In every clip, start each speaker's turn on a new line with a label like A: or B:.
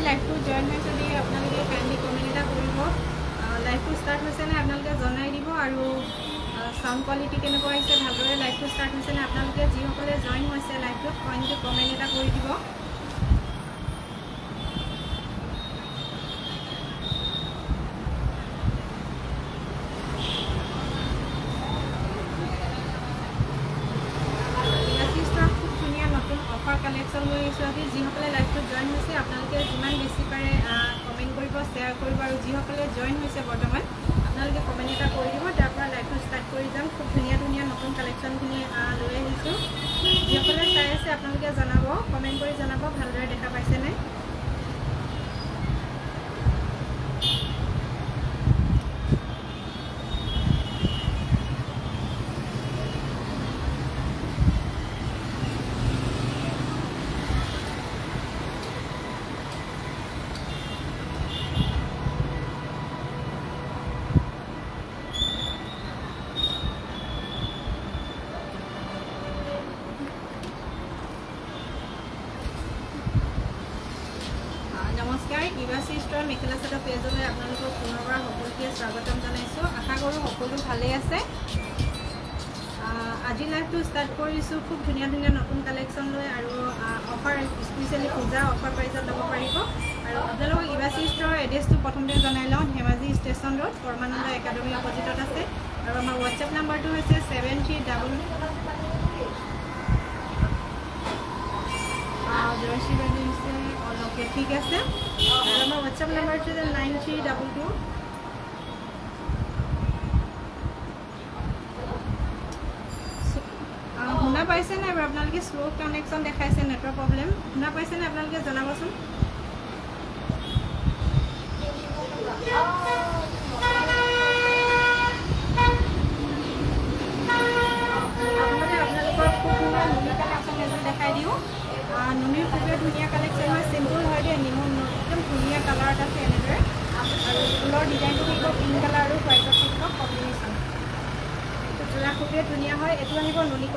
A: লাইভটো join হৈছে যদি আপোনালোকে কাইণ্ডলি কমেণ্ট এটা কৰিব। লাইভটো ষ্টাৰ্ট হৈছেনে আপোনালোকে জনাই দিব, আৰু সাউণ্ড কোৱালিটি কেনেকুৱা আহিছে, ভালদৰে লাইভটো ষ্টাৰ্ট হৈছেনে আপোনালোকে যিসকলে জইন হৈছে লাইভটোত কাইণ্ডলি কমেণ্ট এটা কৰি দিব। কালেকশ্যন লৈ আহিছোঁ আজি। যিসকলে লাইভটোত জইন হৈছে আপোনালোকে যিমান বেছি পাৰে কমেণ্ট কৰিব, শ্বেয়াৰ কৰিব, আৰু যিসকলে জইন হৈছে বৰ্তমান আপোনালোকে কমেণ্ট এটা কৰি দিব। কৰি জনাব ভালদৰে দেখা পাইছেনে। নমস্কাৰ, ইভাচি ষ্ট'ৰ মেখেলা চাদৰ পেজলৈ আপোনালোকক পুনৰবাৰ সকলোকে স্বাগতম জনাইছোঁ। আশা কৰোঁ সকলো ভালেই আছে। আজি লাইভটো ষ্টাৰ্ট কৰিছোঁ খুব ধুনীয়া ধুনীয়া নতুন কালেকশ্যন লৈ আৰু অফাৰ স্পেচিয়েলি পূজাৰ অফাৰ প্ৰাইজত ল'ব পাৰিব। আৰু আপোনালোকক ইভাচি ষ্ট'ৰৰ এড্ৰেছটো প্ৰথমতে জনাই লওঁ। ধেমাজি ষ্টেচন ৰোড পৰমানন্দ একাডেমী অপজিটত আছে আৰু আমাৰ হোৱাটছএপ নাম্বাৰটো হৈছে 73 ओके ठीक है और हमारा व्हाट्सएप नंबर है 9322 শুনা পাইছে না এবাৰ আপোনালোকে স্লো কানেকশ্যন দেখাইছে নেটৱৰ্ক প্ৰব্লেম শুনা পাইছে না আপোনালোকে জনাবচোন দেখাই দিওঁ নুনিৰ খুবেই ধুনীয়া কালেকশ্যন হয় চিম্পল হয় দেই নিমখ একদম ধুনীয়া কালাৰত আছে এনেদৰে আৰু ফুলৰ ডিজাইনটো থাকিব পিংক কালাৰ আৰু হোৱাইটত থাকিব কম্বিনেশ্যন এইটো যোৰা খুবেই ধুনীয়া হয় এইটো আহিব নুনি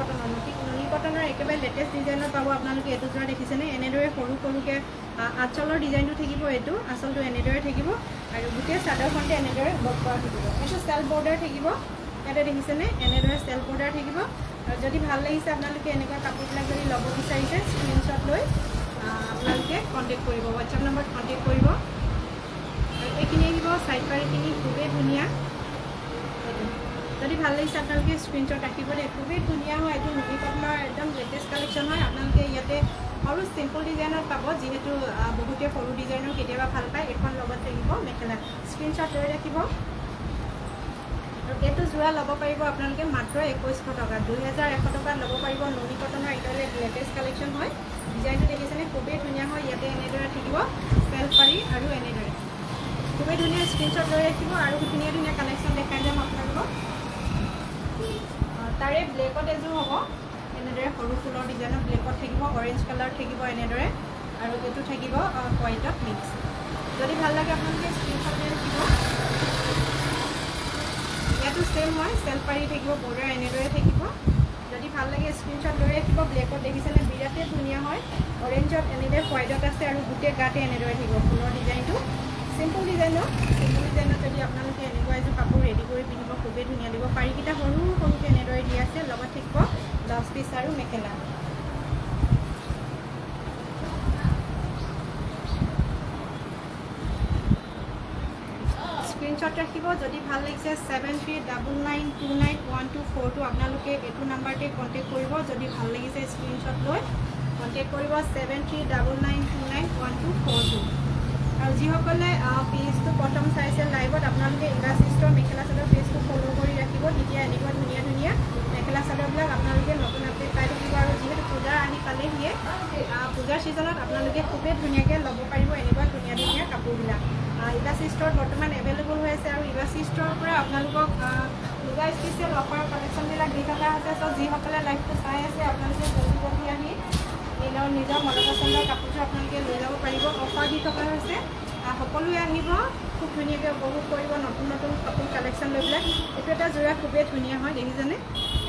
A: কটনৰ একেবাৰে লেটেষ্ট ডিজাইনত পাব আপোনালোকে এইটো যোৰা দেখিছেনে এনেদৰে সৰু সৰুকৈ আঁচলৰ ডিজাইনটো থাকিব এইটো আঁচলটো এনেদৰে থাকিব আৰু গোটেই চাদৰখনতে এনেদৰে বৰ্ক কৰা থাকিব এইটো চেল্ফ বৰ্ডাৰ থাকিব ইয়াতে দেখিছেনে এনেদৰে চেল্ফ বৰ্ডাৰ থাকিব আৰু যদি ভাল লাগিছে আপোনালোকে এনেকুৱা কাপোৰবিলাক যদি ল'ব বিচাৰিছে স্ক্ৰীনশ্বট লৈ আপোনালোকে কণ্টেক্ট কৰিব হোৱাটছএপ নম্বৰত কণ্টেক্ট কৰিব আৰু এইখিনি আহিব চাইড পাৰিখিনি খুবেই ধুনীয়া যদি ভাল লাগিছে আপোনালোকে স্ক্ৰীনশ্বট ৰাখিব দেই খুবেই ধুনীয়া হয় এইটো নুনি কটনৰ একদম লেটেষ্ট কালেকশ্যন হয় আপোনালোকে ইয়াতে সৰু চিম্পল ডিজাইনত পাব যিহেতু বহুতে সৰু ডিজাইনৰ কেতিয়াবা ভাল পায় এখন লগত থাকিব মেখেলা স্ক্ৰীনশ্বট লৈ ৰাখিব আৰু এইটো যোৰা ল'ব পাৰিব আপোনালোকে মাত্ৰ 2100 টকা 2100 টকাত ল'ব পাৰিব নুনি কটনৰ এইটোলে লেটেষ্ট কালেকশ্যন হয় ডিজাইনটো দেখিছেনে খুবেই ধুনীয়া হয় ইয়াতে এনেদৰে থাকিব চেল্ফ পাৰি আৰু এনেদৰে খুবেই ধুনীয়া স্ক্ৰীনশ্বট লৈ ৰাখিব আৰু ধুনীয়া ধুনীয়া কালেকশ্যন দেখাই যাম আপোনালোকক তাৰে ব্লেকত এযোৰ হ'ব এনেদৰে সৰু ফুলৰ ডিজাইনত ব্লেকত থাকিব অৰেঞ্জ কালাৰ থাকিব এনেদৰে আৰু এইটো থাকিব হোৱাইটত মিক্স যদি ভাল লাগে আপোনালোকে স্ক্ৰীনশ্বট লৈ ৰাখিব ইয়াতো সেম হয় চেল্ফ পাৰি থাকিব বৰ্ডাৰ এনেদৰে থাকিব যদি ভাল লাগে স্ক্ৰীনশ্বট লৈ ৰাখিব ব্লেকত দেখিছেনে বিৰাটেই ধুনীয়া হয় অৰেঞ্জত এনেদৰে হোৱাইটত আছে আৰু গোটেই গাতে এনেদৰে থাকিব ফুলৰ ডিজাইনটো চিম্পল ডিজাইনত যদি আপোনালোকে এনেকুৱা এযোৰ কাপোৰ ৰেডি কৰি পিন্ধিব খুবেই ধুনীয়া দিব পাৰিকেইটা সৰু সৰুকৈ এনেদৰে দি আছে লগত থাকিব ব্লাউজ পিচ আৰু মেখেলা স্ক্ৰীনশ্বট ৰাখিব যদি ভাল লাগিছে 7399291242 আপোনালোকে এইটো নাম্বাৰতে কণ্টেক্ট কৰিব যদি ভাল লাগিছে স্ক্ৰীনশ্বট লৈ কণ্টেক্ট কৰিব 7399291242 আৰু যিসকলে পেজটো প্ৰথম চাইছে লাইভত আপোনালোকে ইভাচি ষ্ট'ৰ মেখেলা চাদৰ পেজটো ফ'ল' কৰি ৰাখিব তেতিয়া এনেকুৱা ধুনীয়া ধুনীয়া মেখেলা চাদৰবিলাক আপোনালোকে নতুন আপডেট পাই থাকিব আৰু যিহেতু পূজা আহি পালেহিয়ে পূজাৰ ছিজনত আপোনালোকে খুবেই ধুনীয়াকৈ ল'ব পাৰিব এনেকুৱা ধুনীয়া ধুনীয়া কাপোৰবিলাক ইভাচি ষ্ট'ৰত বৰ্তমান এভেইলেবল হৈ আছে আৰু ইভাচি ষ্ট'ৰৰ পৰা আপোনালোকক পূজা স্পেচিয়েল অফাৰ কালেকশ্যনবিলাক দি থকা হৈছে চ' যিসকলে লাইভটো চাই আছে আপোনালোকে জলদি জলদি আহি নিজৰ মনপচন্দৰ কাপোৰযোৰ আপোনালোকে লৈ যাব পাৰিব অফাৰ দি থকা হৈছে সকলোৱে আহিব খুব ধুনীয়াকৈ উপভোগ কৰিব নতুন নতুন কাপোৰ কালেকশ্যন লৈ পেলাই এইটো এটা যোৰা খুবেই ধুনীয়া হয় দেখিছেনে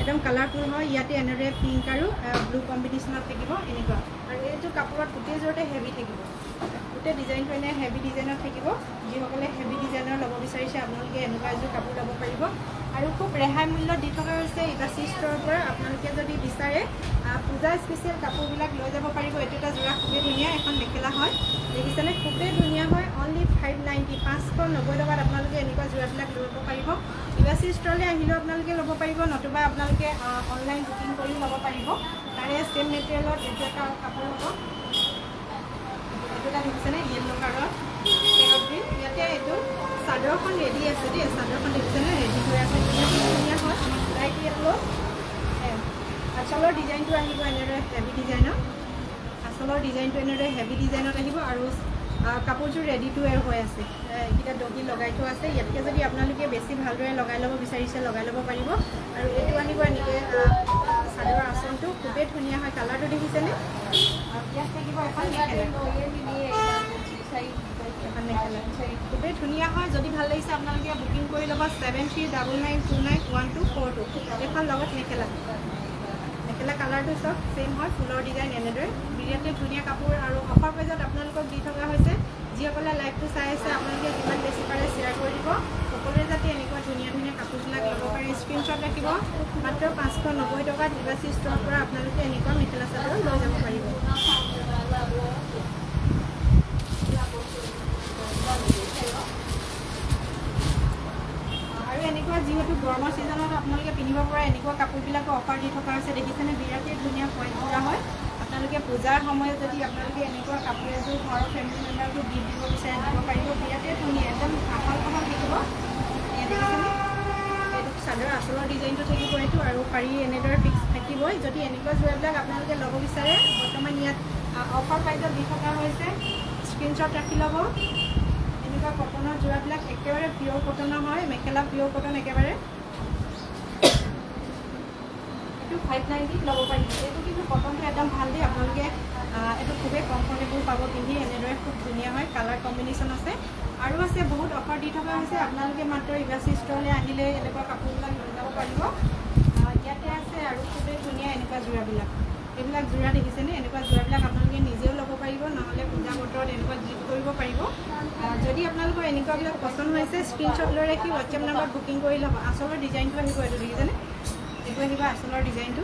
A: একদম কালাৰফুল হয় ইয়াতে এনেদৰে পিংক আৰু ব্লু কম্বিনেশ্যনত থাকিব এনেকুৱা আৰু এইযোৰ কাপোৰত গোটেইযোৰতে হেভি থাকিব গোটেই ডিজাইনটো এনে হেভি ডিজাইনত থাকিব যিসকলে হেভি ডিজাইনৰ ল'ব বিচাৰিছে আপোনালোকে এনেকুৱা এযোৰ কাপোৰ ল'ব পাৰিব আৰু খুব ৰেহাই মূল্যত দি থকা হৈছে ইভাচি ষ্ট'ৰৰ পৰা আপোনালোকে যদি বিচাৰে পূজা স্পেচিয়েল কাপোৰবিলাক লৈ যাব পাৰিব এইটো এটা যোৰা খুবেই ধুনীয়া এখন মেখেলা হয় দেখিছেনে খুবেই ধুনীয়া হয় অনলি 590 590 টকাত আপোনালোকে এনেকুৱা যোৰাবিলাক ল'ব পাৰিব ইভাচি ষ্ট'ৰলৈ আহিলেও আপোনালোকে ল'ব পাৰিব নতুবা আপোনালোকে অনলাইন বুকিং কৰি ল'ব পাৰিব তাৰে ছেম মেটেৰিয়েলত এইটো এটা কাপোৰ হ'ব এইটো এটা দেখিছেনে য়েল্ল' কালাৰত ইয়াতে এইটো চাদৰখন ৰেডি আছে দেই চাদৰখন দেখিছেনে ৰেডি হৈ আছে ধুনীয়া হয় লাইট য়েল্ল' আঁচলৰ ডিজাইনটো আহিব এনেদৰে হেভি ডিজাইনৰ আঁচলৰ ডিজাইনটো এনেদৰে হেভি ডিজাইনত আহিব আৰু কাপোৰযোৰ ৰেডি টু ৱেৰ হৈ আছে। এইকেইটা দহি লগাই থোৱা আছে। ইয়াতকৈ যদি আপোনালোকে বেছি ভালদৰে লগাই ল'ব বিচাৰিছে লগাই ল'ব পাৰিব। আৰু এইটো আহিব এনেকৈ চাদৰৰ আঁচলটো খুবেই ধুনীয়া হয়। কালাৰটো দেখিছেনে? ইয়াত থাকিব এখন মেখেলা, খুবেই ধুনীয়া হয়। যদি ভাল লাগিছে আপোনালোকে বুকিং কৰি ল'ব 7399291242 এইখন লগত মেখেলা কালাৰটো চব ছেইম হয়। ফুলৰ ডিজাইন এনেদৰে বিৰাটেই ধুনীয়া কাপোৰ আৰু অফাৰ প্ৰাইজত আপোনালোকক দি থকা হৈছে। যিসকলে লাইভটো চাই আছে আপোনালোকে যিমান বেছি পাৰে শ্বেয়াৰ কৰি দিব। সকলোৱে যাতে এনেকুৱা ধুনীয়া ধুনীয়া কাপোৰবিলাক ল'ব পাৰে স্ক্ৰীনশ্বট ৰাখিব। মাত্ৰ 590 টকাত দিবাচী ষ্ট'ৰৰ পৰা আপোনালোকে এনেকুৱা মেখেলা চাদৰ লৈ যাব পাৰিব। আৰু এনেকুৱা যিহেতু গৰমৰ ছিজনত আপোনালোকে পিন্ধিব পৰা এনেকুৱা কাপোৰবিলাকো অফাৰ দি থকা হৈছে। দেখিছেনে বিৰাটেই ধুনীয়া পইণ্ট কৰা হয়। আপোনালোকে পূজাৰ সময়ত যদি আপোনালোকে এনেকুৱা কাপোৰ এযোৰ ঘৰৰ ফেমিলি মেম্বাৰকো গিফ্ট দিব বিচাৰে দিব পাৰিব। বিৰাটেই ধুনীয়া একদম আহল বহল থাকিব। দেখিছেনে? এইটো চাদৰ আঁচলৰ ডিজাইনটো থাকিব এইটো আৰু পাৰি এনেদৰে ফিক্স থাকিবই। যদি এনেকুৱা যোৰাবিলাক আপোনালোকে ল'ব বিচাৰে বৰ্তমান ইয়াত অফাৰ প্ৰাইজত দি থকা হৈছে। স্ক্ৰীনশ্বট ৰাখি ল'ব। এনেকুৱা কটনৰ যোৰাবিলাক একেবাৰে পিয়'ৰ কটনৰ হয়। মেখেলা পিয়'ৰ কটন একেবাৰে। এইটো 590 ল'ব পাৰিব। এইটো কিন্তু কটনটো একদম ভাল দেই। আপোনালোকে এইটো খুবেই কমফৰ্টেবল পাব পিন্ধি। এনেদৰে খুব ধুনীয়া হয়। কালাৰ কম্বিনেশ্যন আছে আৰু আছে বহুত অফাৰ দি থকা হৈছে। আপোনালোকে মাত্ৰ ইভাচী ষ্ট'ৰলৈ আহিলে এনেকুৱা কাপোৰবিলাক লৈ যাব পাৰিব। ইয়াতে আছে আৰু খুবেই ধুনীয়া এনেকুৱা যোৰাবিলাক। এইবিলাক যোৰা দেখিছেনে? এনেকুৱা যোৰাবিলাক আপোনালোকে নিজেও ল'ব পাৰিব, নহ'লে পূজা বতৰত এনেকুৱা গিফ্ট কৰিব পাৰিব। যদি আপোনালোকৰ এনেকুৱাবিলাক পচন্দ হৈছে স্ক্ৰীনশ্বট লৈ ৰাখি হোৱাটছএপ নাম্বাৰত বুকিং কৰি ল'ব। আঁচলৰ ডিজাইনটো আহিব এইটো দেখিছেনে? এইটো আহিব আঁচলৰ ডিজাইনটো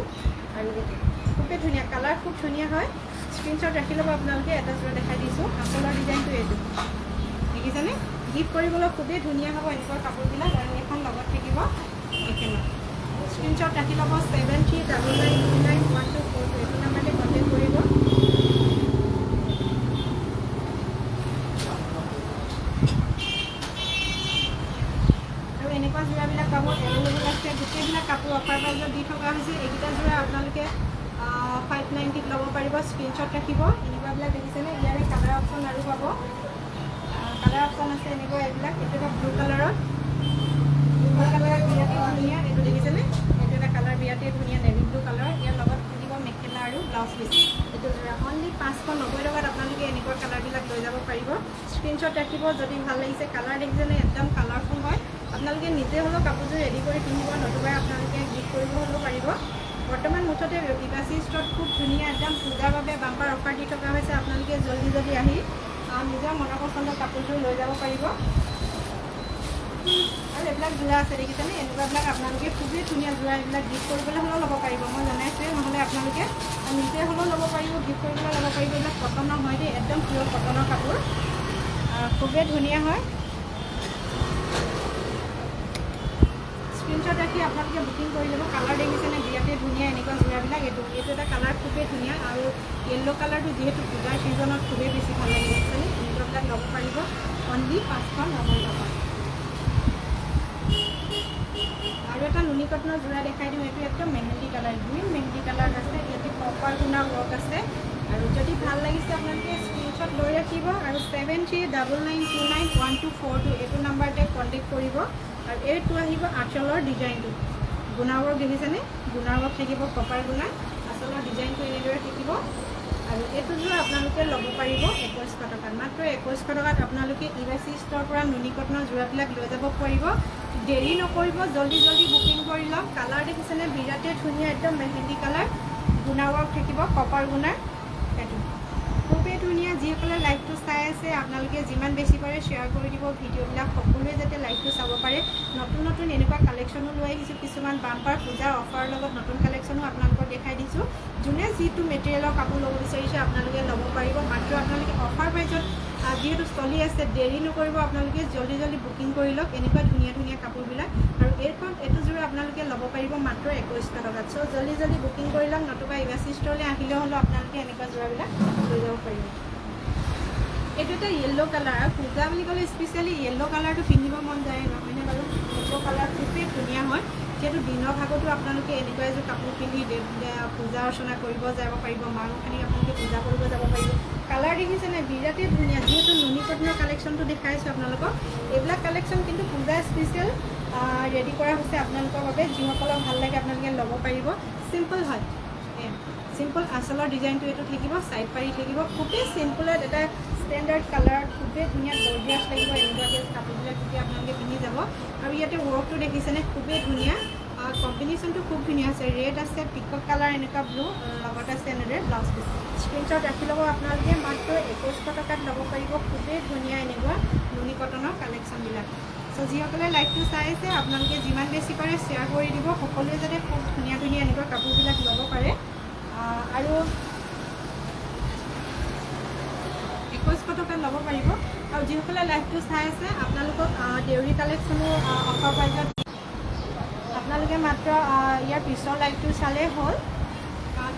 A: আৰু এইটো খুবেই ধুনীয়া কালাৰ খুব ধুনীয়া হয়। স্ক্ৰীনশ্বট ৰাখি ল'ব আপোনালোকে। এটা যোৰা দেখাই দিছোঁ। আঁচলৰ ডিজাইনটো এইটো দেখিছেনে? গিফ্ট কৰিবলৈ খুবেই ধুনীয়া হ'ব এনেকুৱা কাপোৰবিলাক। আৰু এখন লগত থাকিব মেখেলা। স্ক্ৰীনশ্বট ৰাখি ল'ব 7399291242 এইটো নাম্বাৰতে কণ্টেক্ট কৰিব। আৰু এনেকুৱা যোৰাবিলাক পাব এভেইলেবল আছে। গোটেইবিলাক কাপোৰ অফাৰ প্ৰাইজত দি থকা হৈছে। এইকেইটা যোৰা আপোনালোকে 590ত ল'ব পাৰিব। স্ক্ৰীনশ্বট ৰাখিব। এনেকুৱাবিলাক দেখিছেনে? ইয়াৰে কালাৰ অপশ্যন আৰু পাব। কালাৰ অপশ্যন আছে এনেকুৱা এইবিলাক। এইটো এটা ব্লু কালাৰত বিৰাটেই ধুনীয়া। এইটো দেখিছেনে? এইটো এটা কালাৰ বিৰাটেই ধুনীয়া নেভি ব্লু কালাৰ। ইয়াৰ লগত থাকিব মেখেলা আৰু ব্লাউজ পিচ। এইটো অনলি 590 টকাত আপোনালোকে এনেকুৱা কালাৰবিলাক লৈ যাব পাৰিব। স্ক্ৰীনশ্বট ৰাখিব। যদি ভাল লাগিছে কালাৰ দেখিছেনে? একদম কালাৰফুল হয়। আপোনালোকে নিজে হ'লেও কাপোৰযোৰ ৰেডি কৰি পিন্ধিব, নতুবা আপোনালোকে গিফ্ট কৰিব হ'লেও পাৰিব। বৰ্তমান মুঠতে দিবাচী ষ্ট'ৰত খুব ধুনীয়া একদম পূজাৰ বাবে বাম্পাৰ অফাৰ দি থকা হৈছে। আপোনালোকে জল্দি আহি নিজৰ মনৰ পচন্দৰ কাপোৰযোৰ লৈ যাব পাৰিব। আৰু এইবিলাক যোৰা আছে দেখিছেনে? এনেকুৱাবিলাক আপোনালোকে খুবেই ধুনীয়া যোৰা। এইবিলাক গিফ্ট কৰিবলৈ হ'লেও ল'ব পাৰিব। মই জনাইছোঁৱেই, নহ'লে আপোনালোকে নিজে হ'লেও ল'ব পাৰিব, গিফ্ট কৰিবলৈ ল'ব পাৰিব। এইবিলাক কটনৰ হয় দেই, একদম পিয়'ৰ কটনৰ কাপোৰ। খুবেই ধুনীয়া হয়। স্ক্ৰীনশ্বট ৰাখি আপোনালোকে বুকিং কৰি ল'ব। কালাৰ দেখিছেনে? বিৰাটেই ধুনীয়া এনেকুৱা যোৰাবিলাক। এইটো এটা কালাৰ খুবেই ধুনীয়া আৰু য়েল্ল' কালাৰটো যিহেতু পূজাৰ ছিজনত খুবেই বেছি ভাল লাগিব। দেখিছেনে? এনেকুৱাবিলাক ল'ব পাৰিব অনলি 590 টকা। আৰু এটা নুনি কটনৰ যোৰা দেখাই দিওঁ। এইটো একদম mehendi colour, green mehendi colour আছে। ইয়াতে কপাৰ গুণা ৱৰ্ক আছে। আৰু যদি ভাল লাগিছে আপোনালোকে স্ক্ৰীনশ্বট লৈ ৰাখিব আৰু 7399291242 এইটো নাম্বাৰতে কণ্টেক্ট কৰিব। আৰু এইটো আহিব আঁচলৰ ডিজাইনটো। গুণা ৱৰ্ক দেখিছেনে? গুণা ৱৰ্ক থাকিব, কপাৰ গুণা। আঁচলৰ ডিজাইনটো এনেদৰে থাকিব। আৰু এইটো যোৰা আপোনালোকে ল'ব পাৰিব 2100 টকাত। মাত্ৰ 2100 টকাত আপোনালোকে ইভাচী ষ্ট'ৰৰ পৰা নুনি কটনৰ যোৰাবিলাক লৈ যাব পাৰিব। দেৰি নকৰিব, জল্দি বুকিং কৰি লওক। কালাৰ দেখিছেনে? বিৰাটেই ধুনীয়া একদম মেহেন্দি কালাৰ। গুণা ৱৰ্ক থাকিব, কপাৰ গুণাৰ। এইটো খুবেই ধুনীয়া। যিসকলে লাইভটো চাই আছে আপোনালোকে যিমান বেছি পাৰে শ্বেয়াৰ কৰি দিব ভিডিঅ'বিলাক। সকলোৱে যাতে লাইভটো চাব পাৰে। নতুন এনেকুৱা কালেকশ্যনো লৈ আহিছোঁ। কিছুমান বাম্পাৰ পূজাৰ অফাৰৰ লগত নতুন কালেকশ্যনো আপোনালোকক দেখাই দিছোঁ। যোনে যিটো মেটেৰিয়েলৰ কাপোৰ ল'ব বিচাৰিছে আপোনালোকে ল'ব পাৰিব। মাত্ৰ আপোনালোকে অফাৰ প্ৰাইজত যিহেতু চলি আছে, দেৰি নকৰিব। আপোনালোকে জল্দি বুকিং কৰি লওক এনেকুৱা ধুনীয়া কাপোৰবিলাক। আৰু এইটো যোৰা আপোনালোকে ল'ব পাৰিব মাত্ৰ 2100 টকাত। চ' জল্দি বুকিং কৰি লওক, নতুবা ইভাচী ষ্ট'ৰলৈ আহিলেও হ'লেও আপোনালোকে এনেকুৱা যোৰাবিলাক লৈ যাব পাৰিব। এইটো এটা য়েল্ল' কালাৰ। আৰু পূজা বুলি ক'লে স্পেচিয়েলি য়েল্ল' কালাৰটো পিন্ধিব মন যায়, নহয়নে বাৰু? য়েল্ল' কালাৰ খুবেই ধুনীয়া হয়। যিহেতু দিনৰ ভাগতো আপোনালোকে এনেকুৱা এযোৰ কাপোৰ পিন্ধি পূজা অৰ্চনা কৰিব যাব পাৰিব, মা গোসাঁনীক আপোনালোকে পূজা কৰিব যাব পাৰিব। কালাৰ দেখিছেনে বিৰাটেই ধুনীয়া। যিহেতু নুনি কটনৰ কালেকশ্যনটো দেখাইছোঁ আপোনালোকক, এইবিলাক কালেকশ্যন কিন্তু পূজা স্পেচিয়েল ৰেডি কৰা হৈছে আপোনালোকৰ বাবে। যিসকলক ভাল লাগে আপোনালোকে ল'ব পাৰিব। চিম্পল হয়, চিম্পল আঁচলৰ ডিজাইনটো এইটো থাকিব, ছাইড পাৰি থাকিব, খুবেই চিম্পলত এটা ষ্টেণ্ডাৰ্ড কালাৰত খুবেই ধুনীয়া গৰ্জিয়াছ লাগিব এনেকুৱাকৈ কাপোৰবিলাক যেতিয়া আপোনালোকে পিন্ধি যাব। আৰু ইয়াতে ৱৰ্কটো দেখিছেনে খুবেই ধুনীয়া, কম্বিনেশ্যনটো খুব ধুনীয়া আছে। ৰেড আছে, পিকক কালাৰ, এনেকুৱা ব্লু, লগত আছে এনেদৰে ব্লাউজ পিচ। স্ক্ৰীনশ্বট ৰাখি ল'ব আপোনালোকে, মাত্ৰ 2100 টকাত ল'ব পাৰিব। খুবেই ধুনীয়া এনেকুৱা নুনি কটনৰ কালেকশ্যনবিলাক। চ' যিসকলে লাইভটো চাই আছে আপোনালোকে যিমান বেছি পাৰে শ্বেয়াৰ কৰি দিব, সকলোৱে যাতে খুব ধুনীয়া ধুনীয়া এনেকুৱা কাপোৰবিলাক ল'ব পাৰে। আৰু 2100 টকাত ল'ব পাৰিব। আৰু যিসকলে লাইভটো চাই আছে আপোনালোকক দেউৰী কালেকশ্যনো অফাৰ প্ৰাইজত, আপোনালোকে মাত্ৰ ইয়াৰ পিছৰ লাইভটো চালেই হ'ল।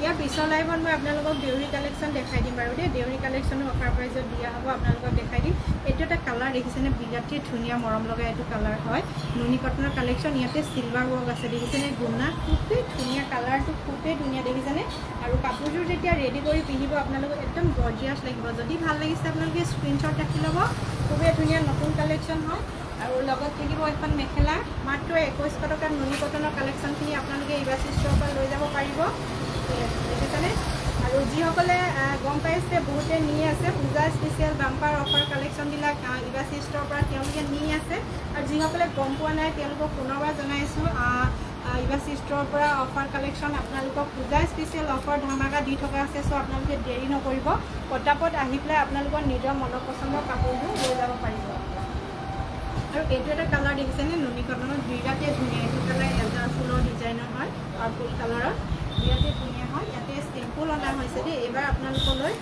A: ইয়াৰ পিছৰ লাইভত মই আপোনালোকক দেউৰী কালেকশ্যন দেখাই দিম বাৰু দেই। দেউৰী কালেকশ্যনো অফাৰ প্ৰাইজত দিয়া হ'ব, আপোনালোকক দেখাই দিম। এইটো এটা কালাৰ দেখিছেনে বিৰাটেই ধুনীয়া মৰম লগা এইটো কালাৰ হয়, নুনি কটনৰ কালেকশ্যন। ইয়াতে চিলভাৰ ৱৰ্ক আছে দেখিছেনে, গুণা খুবেই ধুনীয়া, কালাৰটো খুবেই ধুনীয়া দেখিছেনে। আৰু কাপোৰযোৰ যেতিয়া ৰেডি কৰি পিন্ধিব আপোনালোকক একদম গৰ্জিয়াছ লাগিব। যদি ভাল লাগিছে আপোনালোকে স্ক্ৰীনশ্বট ৰাখি ল'ব। খুবেই ধুনীয়া নতুন কালেকশ্যন হয়। আৰু লগত থাকিব এখন মেখেলা, মাত্ৰ 2100 টকাত নুনি কটনৰ কালেকশ্যনখিনি আপোনালোকে ইবাচি ষ্ট'ৰৰ পৰা লৈ যাব পাৰিব, দেখিছেনে। আৰু যিসকলে গম পাইছে বহুতে নি আছে পূজা স্পেচিয়েল বাম্পাৰ অফাৰ কালেকশ্যনবিলাক ইবাচি ষ্ট'ৰৰ পৰা তেওঁলোকে নি আছে। আৰু যিসকলে গম পোৱা নাই তেওঁলোকক পুনৰবাৰ জনাইছোঁ, ইবাচি ষ্ট'ৰৰ পৰা অফাৰ কালেকশ্যন আপোনালোকক পূজা স্পেচিয়েল অফাৰ ধামাকা দি থকা আছে। চ' আপোনালোকে দেৰি নকৰিব, পটাপট আহি পেলাই আপোনালোকৰ নিজৰ মনৰ পচন্দৰ কাপোৰবোৰ লৈ যাব পাৰিব। আৰু এইটো এটা কালাৰ দেখিছেনে নুনি কটনত বিৰাটেই ধুনীয়া। এইটো কালাৰ এলজাৰ ফুলৰ ডিজাইনৰ হয়, পাৰ্পল কালাৰত বিৰাটেই ধুনীয়া হয়। ইয়াতে চিম্পুল অনা হৈছে দেই, এইবাৰ আপোনালোকলৈ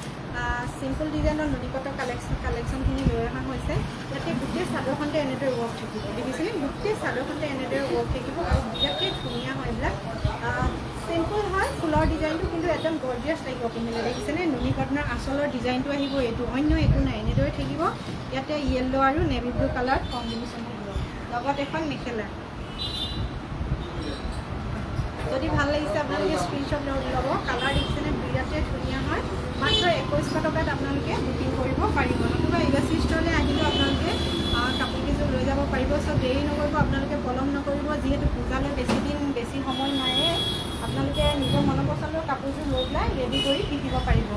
A: চিম্পুল ডিজাইনৰ নুনি কটন কালেকশ্যনখিনি লৈ অহা হৈছে। ইয়াতে গোটেই চাদৰখনতে এনেদৰে ৱৰ্ক থাকিব, দেখিছেনে গোটেই চাদৰখনতে এনেদৰে ৱৰ্ক থাকিব। আৰু বিৰাটেই ধুনীয়া হয় এইবিলাক, চিম্পুল হয় ফুলৰ ডিজাইনটো, কিন্তু একদম গৰ্জিয়াছ লাগিব পিন্ধিলে, দেখিছেনে। নুনি কটনৰ আঁচলৰ ডিজাইনটো আহিব এইটো, অন্য একো নাই, এনেদৰে থাকিব। ইয়াতে য়েল্ল' আৰু নেভি ব্লু কালাৰ কম্বিনেশ্যন থাকিব, লগত এখন মেখেলা। যদি ভাল লাগিছে আপোনালোকে স্ক্ৰীনশ্বট ল'ব। কালাৰ দেখিছেনে বিৰাটেই ধুনীয়া হয়, মাত্ৰ 2100 টকাত আপোনালোকে বুকিং কৰিব পাৰিব। নতুবা ইবাচি ষ্ট'ৰলৈ আহিলেও আপোনালোকে কাপোৰকেইযোৰ লৈ যাব পাৰিব। চ' দেৰি নকৰিব, আপোনালোকে পলম নকৰিব, যিহেতু পূজালৈ বেছি সময় নাইয়ে। আপোনালোকে নিজৰ মনৰ পচন্দৰ কাপোৰযোৰ লৈ পেলাই ৰেডি কৰি পিন্ধিব পাৰিব।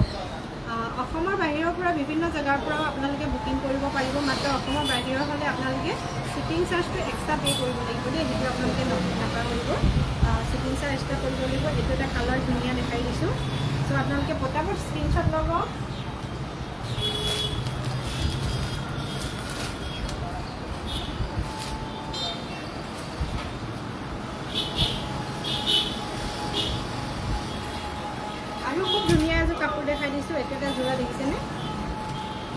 A: অসমৰ বাহিৰৰ পৰা বিভিন্ন জেগাৰ পৰাও আপোনালোকে বুকিং কৰিব পাৰিব। মাত্ৰ অসমৰ বাহিৰৰ হ'লে আপোনালোকে শ্বিপিং চাৰ্জটো এক্সট্ৰা পে' কৰিব লাগিব দেই, সেইটো আপোনালোকে নাপাহৰিব। শ্বিপিং চাৰ্জ এক্সট্ৰা কৰিব লাগিব। এইটো এটা কালাৰ ধুনীয়া দেখাই দিছোঁ। চ' আপোনালোকে পটাপট স্ক্ৰীনশ্বট ল'ব। আৰু খুব ধুনীয়া এযোৰ কাপোৰ দেখাই দিছোঁ। এইটো এটা যোৰা দেখিছেনে,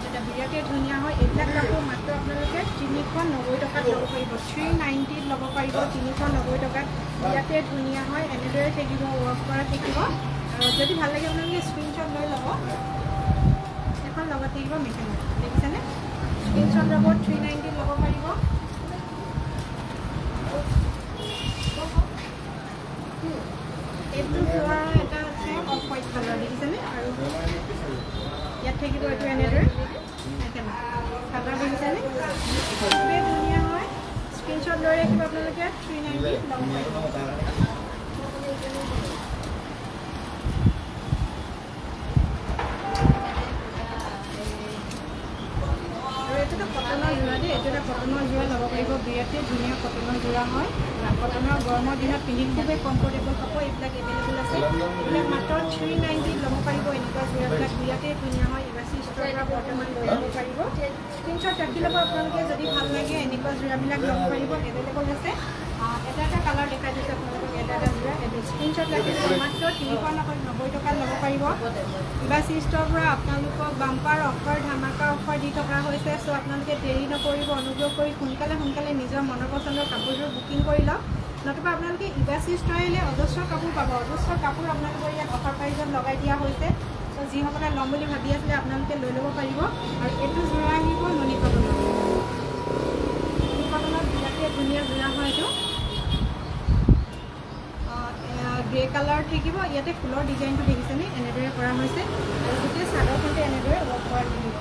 A: এটা বিৰাটেই ধুনীয়া হয়। এইবিলাক কাপোৰ মাত্ৰ আপোনালোকে 390 টকাত ল'ব পাৰিব, 390 ল'ব পাৰিব 390 টকাত। বিৰাটেই ধুনীয়া হয়, এনেদৰে থাকিব, ৱৰ্ক কৰা থাকিব। আৰু যদি ভাল লাগে আপোনালোকে স্ক্ৰীনশ্বট লৈ ল'ব। এখন লগত থাকিব মেখেলা, দেখিছেনে। স্ক্ৰীনশ্বট ল'ব, 390 ল'ব পাৰিব। এইটো যোৱা এটা আছে অফ হোৱাইট কালাৰ দেখিছেনে। আৰু ইয়াত থাকিব এইটো এনেদৰে মেখেলা, কালাৰ দেখিছেনে খুবেই ধুনীয়া হয়। স্ক্ৰীনশ্বট লৈ ৰাখিব আপোনালোকে, 390 ল'ব পাৰিব। এইটো কটনৰ যোৰা দেই, এইটো এটা কটনৰ যোৰা ল'ব পাৰিব। বিৰাটেই ধুনীয়া কটনৰ যোৰা হয়। কটনৰ গৰমৰ দিনত পিন্ধি খুবেই কমফৰ্টেবল কাপোৰ এইবিলাক এভেইলেবল আছে। এইবিলাক মাত্ৰ 390 ল'ব পাৰিব। এনেকুৱা যোৰাবিলাক বিৰাটেই ধুনীয়া হয়। ইবাচি ষ্ট'ৰৰ পৰা বৰ্তমান লৈ যাব পাৰিব। স্ক্ৰীনশ্বট ৰাখি ল'ব আপোনালোকে, যদি ভাল লাগে এনেকুৱা যোৰাবিলাক ল'ব পাৰিব, এভেইলেবল আছে। এটা এটা কালাৰ দেখাই দিছোঁ আপোনালোকক, এটা এটা যোৰা। এইটো স্ক্ৰীনশ্বট ৰাখি ল'ব, মাত্ৰ 390 টকাত ল'ব পাৰিব। ইবাচি ষ্ট'ৰৰ পৰা আপোনালোকক বাম্পাৰ অফাৰ ধামাকা অফাৰ দি থকা হৈছে। চ' আপোনালোকে দেৰি নকৰিব, অনুগ্ৰহ কৰি সোনকালে নিজৰ মনৰ পচন্দৰ কাপোৰযোৰ বুকিং কৰি লওক। নতুবা আপোনালোকে ইবাচি ষ্ট'ৰ আহিলে অজস্ৰ কাপোৰ পাব, অজস্ৰ কাপোৰ আপোনালোকৰ ইয়াত অফাৰ প্ৰাইজত লগাই দিয়া হৈছে। চ' যিসকলে ল'ম বুলি ভাবি আছিলে আপোনালোকে লৈ ল'ব পাৰিব। আৰু এইটো যোৰা আহিব নুনি কটনত, বিৰাটেই ধুনীয়া যোৰা হয় এইটো। গ্ৰে কালাৰ থাকিব ইয়াতে ফুলৰ ডিজাইনটো দেখিছেনে এনেদৰে কৰা হৈছে আৰু গোটেই চাদৰখনতে এনেদৰে ৱৰ্ক কৰা থাকিব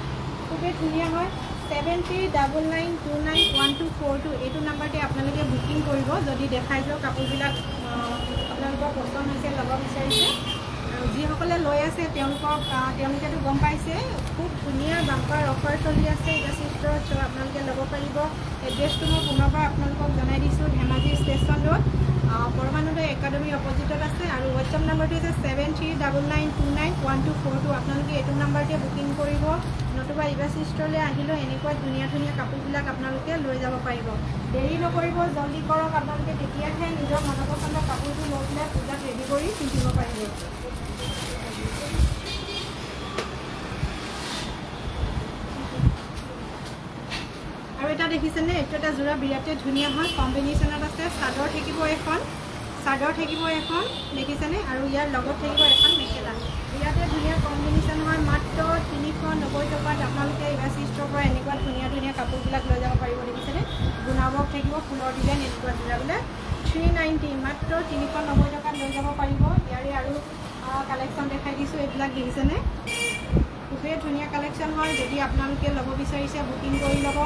A: খুবেই ধুনীয়া হয় 7099291242 এইটো নাম্বাৰতে আপোনালোকে বুকিং কৰিব যদি দেখাই যোৱা কাপোৰবিলাক আপোনালোকৰ পচন্দ হৈছে ল'ব বিচাৰিছে আৰু যিসকলে লৈ আছে তেওঁলোকেতো গম পাইছে খুব ধুনীয়া বাম্পাৰ অফাৰ চলি আছে ইবাচি ষ্টৰত চ' আপোনালোকে ল'ব পাৰিব এড্ৰেছটো মই পুনৰবাৰ আপোনালোকক জনাই দিছোঁ ধেমাজি ষ্টেচন ৰোড পৰমানন্দ একাডেমি অপজিটত আছে আৰু হোৱাটছআপ নাম্বাৰটো হৈছে 7399291242 আপোনালোকে এইটো নাম্বাৰতে বুকিং কৰিব নতুবা ইবাচি ষ্টৰলৈ আহিলেও এনেকুৱা ধুনীয়া ধুনীয়া কাপোৰবিলাক আপোনালোকে লৈ যাব পাৰিব দেৰি নকৰিব জল্দি কৰক আপোনালোকে তেতিয়াহে নিজৰ মনপচন্দৰ কাপোৰটো লৈ পেলাই পূজাত ৰেডি কৰি পিন্ধিব পাৰিব আৰু এটা দেখিছেনে এইটো এটা যোৰা বিৰাটেই ধুনীয়া হয় কম্বিনেশ্যনত আছে চাদৰ থাকিব এখন দেখিছেনে আৰু ইয়াৰ লগত থাকিব এখন মেখেলা বিৰাটেই ধুনীয়া কম্বিনেশ্যন হয় মাত্ৰ 390 টকাত আপোনালোকে ইবাচি ষ্টৰৰ পৰা এনেকুৱা ধুনীয়া ধুনীয়া কাপোৰবিলাক লৈ যাব পাৰিব দেখিছেনে গুণাবক থাকিব ফুলৰ ডিজাইন এনেকুৱা যোৰাবিলাক 390 মাত্ৰ 390 টকাত লৈ যাব পাৰিব ইয়াৰে আৰু কালেকশ্যন দেখাই দিছোঁ এইবিলাক দেখিছেনে খুবেই ধুনীয়া কালেকশ্যন হয় যদি আপোনালোকে ল'ব বিচাৰিছে বুকিং কৰি ল'ব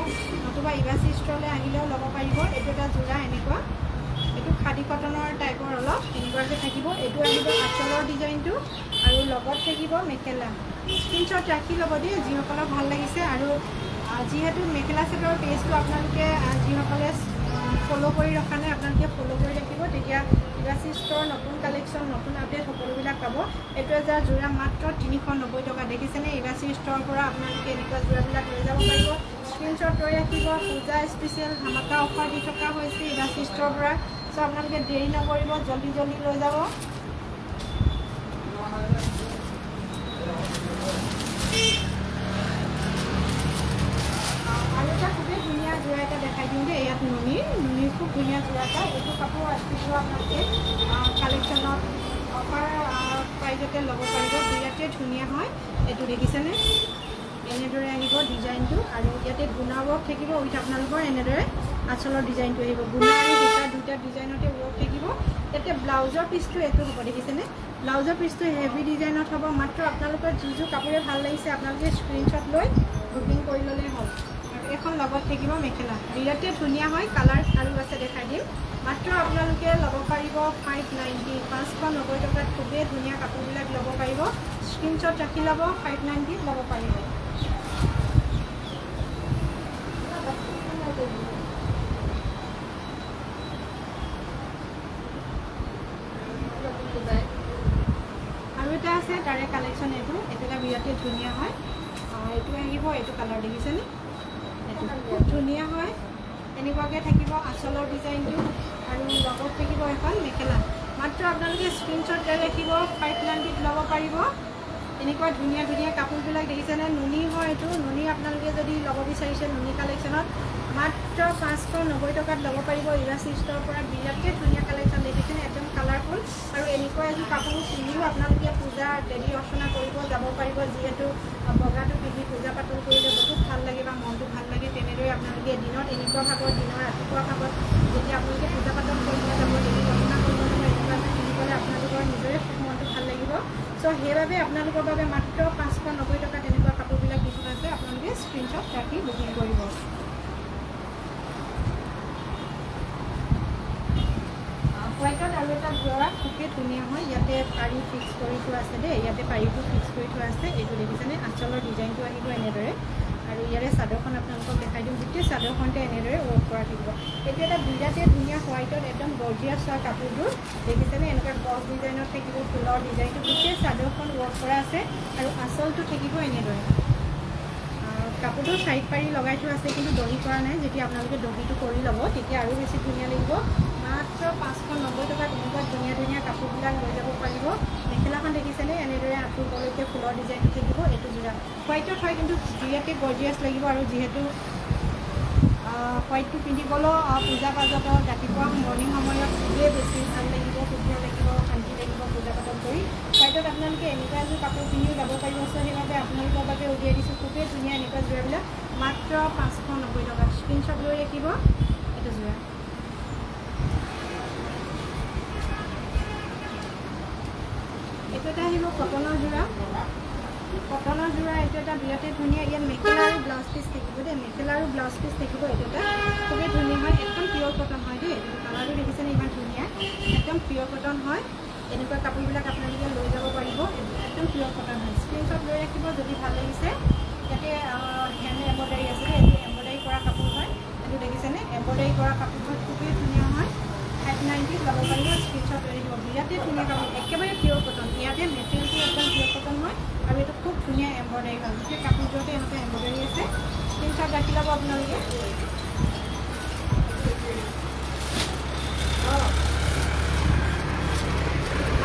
A: নতুবা ইবাচি ষ্টৰলৈ আহিলেও ল'ব পাৰিব এইটো এটা যোৰা এনেকুৱা এইটো খাদী কটনৰ টাইপৰ অলপ এনেকুৱাকৈ থাকিব এইটো আহিব আঁচলৰ ডিজাইনটো আৰু লগত থাকিব মেখেলা স্ক্ৰীনশ্বট ৰাখি ল'ব দেই যিসকলক ভাল লাগিছে আৰু যিহেতু মেখেলা চাদৰ পেজটো আপোনালোকে যিসকলে ফ'ল' কৰি ৰখা নাই আপোনালোকে ফ'ল' কৰি ৰাখিব তেতিয়া ইবাচি ষ্টৰ নতুন কালেকশ্যন নতুন আপডেট সকলোবিলাক পাব এইটো এটা যোৰা মাত্ৰ 390 টকা দেখিছেনে ইবাচি ষ্টৰৰ পৰা আপোনালোকে এনেকুৱা যোৰাবিলাক লৈ যাব পাৰিব স্ক্ৰীনশ্বট লৈ ৰাখিব পূজা স্পেচিয়েল ধামাকা অফাৰ দি থকা হৈছে ইবাচি ষ্টৰৰ পৰা চ' আপোনালোকে দেৰি নকৰিব জল্দি জল্দি লৈ যাব আৰু এটা খুবেই ধুনীয়া যোৰা এটা দেখাই দিওঁ দেই ইয়াত নুনিৰ খুব ধুনীয়া যোৰা এটা এইটো কাপোৰ ৰাখিব আপোনালোকে কালেকশ্যনত অফাৰ প্ৰাইজতে ল'ব পাৰিব বিৰাটেই ধুনীয়া হয় এইটো দেখিছেনে এনেদৰে আহিব ডিজাইনটো আৰু ইয়াতে গুণা ৱৰ্ক থাকিব উইথ আপোনালোকৰ এনেদৰে আঁচলৰ ডিজাইনটো আহিব গুণা আৰু দুটা ডিজাইনতে ৱৰ্ক থাকিব ইয়াতে ব্লাউজৰ পিচটো এইটো হ'ব দেখিছেনে ব্লাউজৰ পিচটো হেভি ডিজাইনত হ'ব মাত্ৰ আপোনালোকৰ যিযোৰ কাপোৰে ভাল লাগিছে আপোনালোকে স্ক্ৰীনশ্বট লৈ বুকিং কৰি ল'লেই হ'ল আৰু এখন লগত থাকিব মেখেলা বিৰাটেই ধুনীয়া হয় কালাৰ আৰু আছে দেখাই দিম মাত্ৰ আপোনালোকে ল'ব পাৰিব 590 590 টকাত খুবেই ধুনীয়া কাপোৰবিলাক ল'ব পাৰিব স্ক্ৰীনশ্বট ৰাখি ল'ব 590 ল'ব পাৰিব আৰু এটা আছে তাৰে কালেকশ্যন এইটো এটা বিৰাটেই ধুনীয়া হয় এইটো আহিব এইটো কালাৰ দেখিছেনে এইটো খুব ধুনীয়া হয় এনেকুৱাকৈ থাকিব আঁচলৰ ডিজাইনটো আৰু লগত থাকিব এখন মেখেলা মাত্ৰ আপোনালোকে স্ক্ৰীনশ্বট লৈ ৰাখিব 590 ল'ব পাৰিব এনেকুৱা ধুনীয়া ধুনীয়া কাপোৰবিলাক দেখিছেনে নুনি হয় এইটো নুনি আপোনালোকে যদি ল'ব বিচাৰিছে নুনি কালেকশ্যনত মাত্ৰ 590 টকাত ল'ব পাৰিব ইবাচি ষ্টৰৰ পৰা বিৰাটেই ধুনীয়া কালেকশ্যন দেখিছেনে একদম কালাৰফুল আৰু এনেকুৱা এযোৰ কাপোৰ পিন্ধিও আপোনালোকে পূজা দেৱী অৰ্চনা কৰিব যাব পাৰিব যিহেতু বগাটো পিন্ধি পূজা পাতল কৰিলে বহুত ভাল লাগে বা মনটো ভাল লাগে তেনেদৰে আপোনালোকে দিনত এনেকুৱা ভাগত দিনৰ ৰাতিপুৱা ভাগত যেতিয়া আপোনালোকে পূজা পাতল কৰিবলৈ যাব দেৱী অৰ্চনা কৰিব যাব এনেকুৱা পিন্ধিবলৈ আপোনালোকৰ নিজৰে মনটো ভাল লাগিব চ' সেইবাবে আপোনালোকৰ বাবে মাত্ৰ 590 টকা তেনেকুৱা কাপোৰবিলাক দি থকা আছে আপোনালোকে স্ক্ৰীনশ্বট ৰাখি বুকিং কৰিব হোৱাইটত আৰু এটা যোৰা খুবেই ধুনীয়া হয় ইয়াতে পাৰি ফিক্স কৰি থোৱা আছে দেই ইয়াতে পাৰিটো ফিক্স কৰি থোৱা আছে এইটো দেখিছেনে আঁচলৰ ডিজাইনটো আহিব এনেদৰে আৰু ইয়াৰে চাদৰখন আপোনালোকক দেখাই দিওঁ গোটেই চাদৰখনতে এনেদৰে ৱৰ্ক কৰা থাকিব এইটো এটা বিৰাটেই ধুনীয়া হোৱাইটত একদম গৰ্জিয়াছ হোৱা কাপোৰবোৰ দেখিছেনে এনেকুৱা গছ ডিজাইনত থাকিব ফুলৰ ডিজাইনটো গোটেই চাদৰখন ৱৰ্ক কৰা আছে আৰু আঁচলটো থাকিব এনেদৰে কাপোৰটো চাইড পাৰি লগাই থোৱা আছে কিন্তু দহি কৰা নাই যেতিয়া আপোনালোকে দহিটো কৰি ল'ব তেতিয়া আৰু বেছি ধুনীয়া লাগিব মাত্ৰ 590 টকাত এনেকুৱা ধুনীয়া ধুনীয়া কাপোৰবিলাক লৈ যাব পাৰিব মেখেলাখন দেখিছেনে এনেদৰে আঁঠুৰলৈকে ফুলৰ ডিজাইনটো থাকিব এইটো যোৰা হোৱাইটত হয় কিন্তু বিৰাটেই গৰ্জিয়াছ লাগিব আৰু যিহেতু হোৱাইটটো পিন্ধিবলৈও পূজা পাতলত ৰাতিপুৱা মৰ্ণিং সময়ত খুবেই বেছি ভাল লাগিব শুদ্ধ লাগিব শান্তি লাগিব পূজা পাতল কৰি হোৱাইটত আপোনালোকে এনেকুৱা এযোৰ কাপোৰ পিন্ধিও যাব পাৰিব চ' সেইবাবে আপোনালোকৰ বাবে উলিয়াই দিছোঁ খুবেই ধুনীয়া এনেকুৱা যোৰাবিলাক মাত্ৰ 590 টকাত স্ক্ৰীনশ্বট লৈ ৰাখিব এইটো যোৰা এইটো এটা আহিব কটনৰ যোৰা। কটনৰ যোৰা এইটো এটা বিৰাটেই ধুনীয়া। ইয়াত মেখেলা আৰু ব্লাউজ পিচ থাকিব দেই, মেখেলা আৰু ব্লাউজ পিচ থাকিব। এইটো এটা খুবেই ধুনীয়া হয়, একদম পিয়'ৰ কটন হয় দেই। এইটো কালাৰটো দেখিছেনে ইমান ধুনীয়া, একদম পিয়'ৰ কটন হয়। এনেকুৱা কাপোৰবিলাক আপোনালোকে লৈ যাব পাৰিব, একদম পিয়'ৰ কটন হয়। স্ক্ৰীনশ্বট লৈ ৰাখিব যদি ভাল লাগিছে। ইয়াতে হেণ্ড এম্ব্ৰইডাৰী আছে দেই, এইটো এম্ব্ৰইডাৰী কৰা কাপোৰ হয়। এইটো দেখিছেনে এম্ব্ৰইডাৰী কৰা কাপোৰ হয়, খুবেই ধুনীয়া হয়। 590 ল'ব পাৰিব, স্ক্ৰীনশ্বট লৈ দিব। বিৰাটেই ধুনীয়া কাপোৰ, একেবাৰে পিয়'ৰ কটন। ইয়াতে মেটেৰিয়েলটো একদম পিয়'ৰ কটন হয় আৰু এইটো খুব ধুনীয়া এম্ব্ৰইডাৰী হয়। গোটেই কাপোৰযোৰতে এনেকুৱা এম্ব্ৰইডাৰী আছে, স্ক্ৰীনশ্বট ৰাখি ল'ব আপোনালোকে।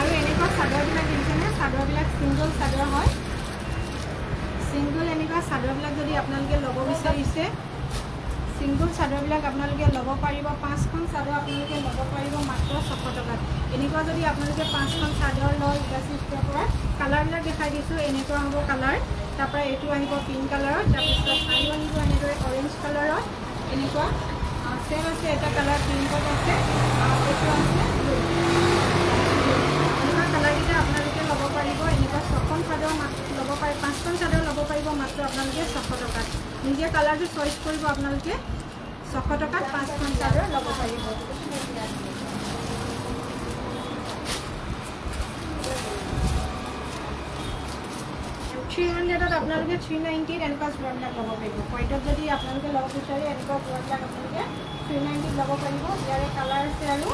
A: আৰু এনেকুৱা চাদৰবিলাক দেখিছেনে, চাদৰবিলাক ছিংগল চাদৰ হয়। ছিংগল এনেকুৱা চাদৰবিলাক যদি আপোনালোকে ল'ব বিচাৰিছে, ছিংগল চাদৰবিলাক আপোনালোকে ল'ব পাৰিব। 5খন চাদৰ আপোনালোকে ল'ব পাৰিব মাত্ৰ 600 টকাত। এনেকুৱা যদি আপোনালোকে 5খন চাদৰ লয় ইবাচিষ্টৰ পৰা, কালাৰবিলাক দেখাই দিছোঁ। এনেকুৱা হ'ব কালাৰ, তাৰপৰা এইটো আহিব পিংক কালাৰত, তাৰপিছত আৰু আহিব এনেদৰে অৰেঞ্জ কালাৰত। এনেকুৱা চেম আছে, এটা কালাৰ পিংকত আছে, এইটো আছে ব্লু। এনেকুৱা কালাৰকেইটা আপোনালোকে ল'ব পাৰিব। এনেকুৱা 6খন চাদৰ ল'ব পাৰিব, 5খন চাদৰ ল'ব পাৰিব মাত্ৰ আপোনালোকে 600 টকাত। নিজে কালাৰটো চইচ কৰিব আপোনালোকে। 600 টকাত 5খন চাদৰ ল'ব পাৰিব। 300ত আপোনালোকে 390ত এনেকুৱা যোৰাবিলাক ল'ব পাৰিব। হোৱাইটত যদি আপোনালোকে ল'ব বিচাৰে এনেকুৱা যোৰাবিলাক আপোনালোকে 390ত ল'ব পাৰিব। ইয়াৰে কালাৰ আছে আৰু